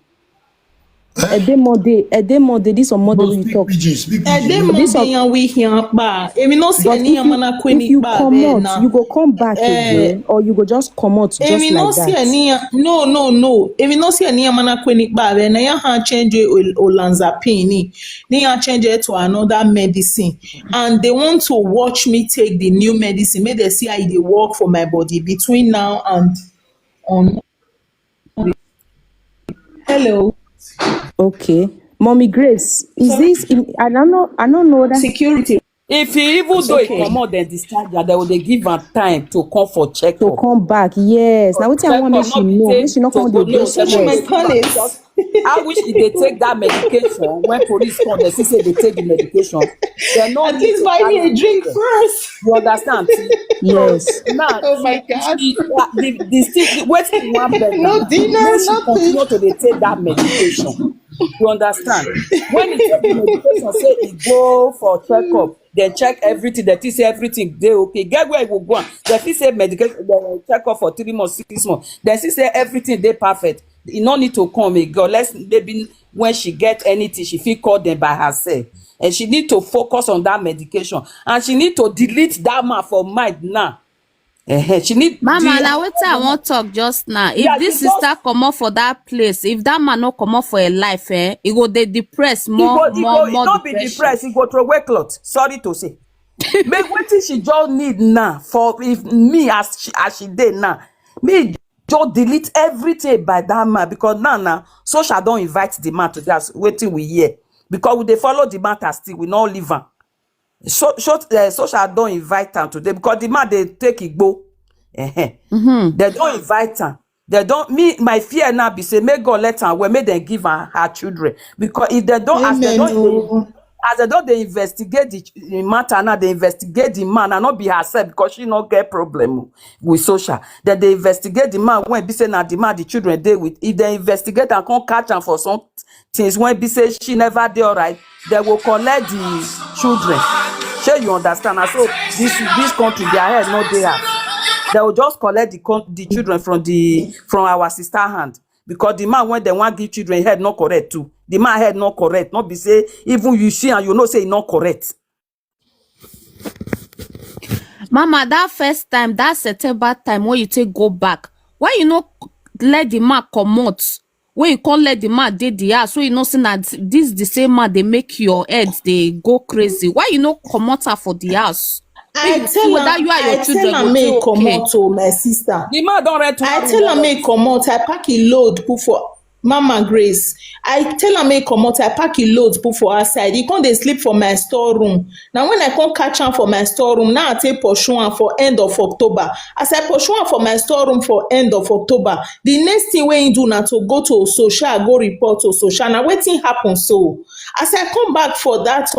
A day Monday, this on Monday we talk. speak This on we here ba. Emi no see But any amana if kweni you ba come be out, na. you go come back again, or you go just come out just Emi no like see that. any no. Emi no see any amana kweni ba be na ya han change olanzapine ni ya change it to another medicine, and they want to watch me take the new medicine. Make they see how it dey work for my body between now and on. Hello. Okay. Mommy Grace, is this I don't know that Security. If he even It's though okay. he come out then discharge her, they will they give her time to come for to checkup. come back. Yes. Now what I want make she know. Make she not come go to no, get Such they my dey stress. give her honest. because I wish if they take that medication when police come, they see say they take the medication. They no At need least to buy me carry a drink them. first. You understand? See? Yes. Now, Oh my God. wetin one beg No am dinner, make she nothing. continue to dey take that medication. You understand? When he take the medication, say he go for checkup, then check everything. They think say everything dey okay. Get where he go go am. They fit say medication, they check up for 3 months, 6 months. They see say everything dey perfect. He no need to come again. Let's maybe when she get anything, she fit call them by herself. And she need to focus on that medication. And she need to delete that man for mind now. She need Mama, now wetin I wan talk just now. If Yeah, this she just- sister comot for that place, if that man no comot for her life, he go dey depressed more he no be depression. depressed, he go throw away cloth. Sorry to say. Make wetin she just need now for if me as she dey now. Me just delete everything by that man because now social don invite the man to that wetin we hear because we dey follow the matter still we no leave am. Social don invite am today because the man dey take igbo. They don invite am. They don't me my fear now be say make God let am well make dem give her children because if they don't as they don't they investigate the matter now they investigate the man and not be herself because she no get problem with social. Then they investigate the man when be say na the man the children dey with. If they investigate and come catch am for some things when be say she never dey alright, they will collect the children. Sure you understand? And so this country their head no dey her. They will just collect the children from our sister hand because the man when they want give children head not correct too. The man head not correct. Not be say even you see and you know say not correct. Mama, that first time, that September time when you take go back, why you no let the man comot? When you can't let the man dey the house, so you know say that this the same man they make your head they go crazy. Why you no comot her for the house? I tell am make comot to my sister. The man don rent. I tell am make comot. I pack a load put for Mama Grace. I tell am make comot. I pack a load put for her side. He come dey sleep for my storeroom. Now when I come catch am for my storeroom, now I take pursue am for end of October. As I pursue am for my storeroom for end of October, the next thing wey he do na to go to social, go report to social. Now wetin happen so? As I come back for that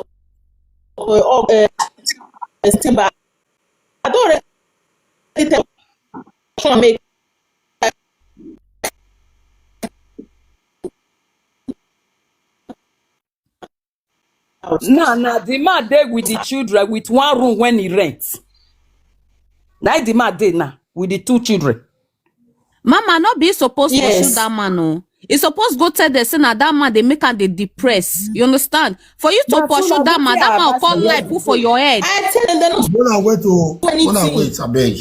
September, I don already tell am make Nah, the man dey with the children with one room when he rent. Now the man dey now with the 2 children. Mama, not be supposed to Yes. pursue that man, no. He supposed go tell the say na that man they make am dey depressed. You understand? For you to Na so pursue na that man wetin I will advise come you. life put for your head. I tell them they no when I wait, anything. I beg.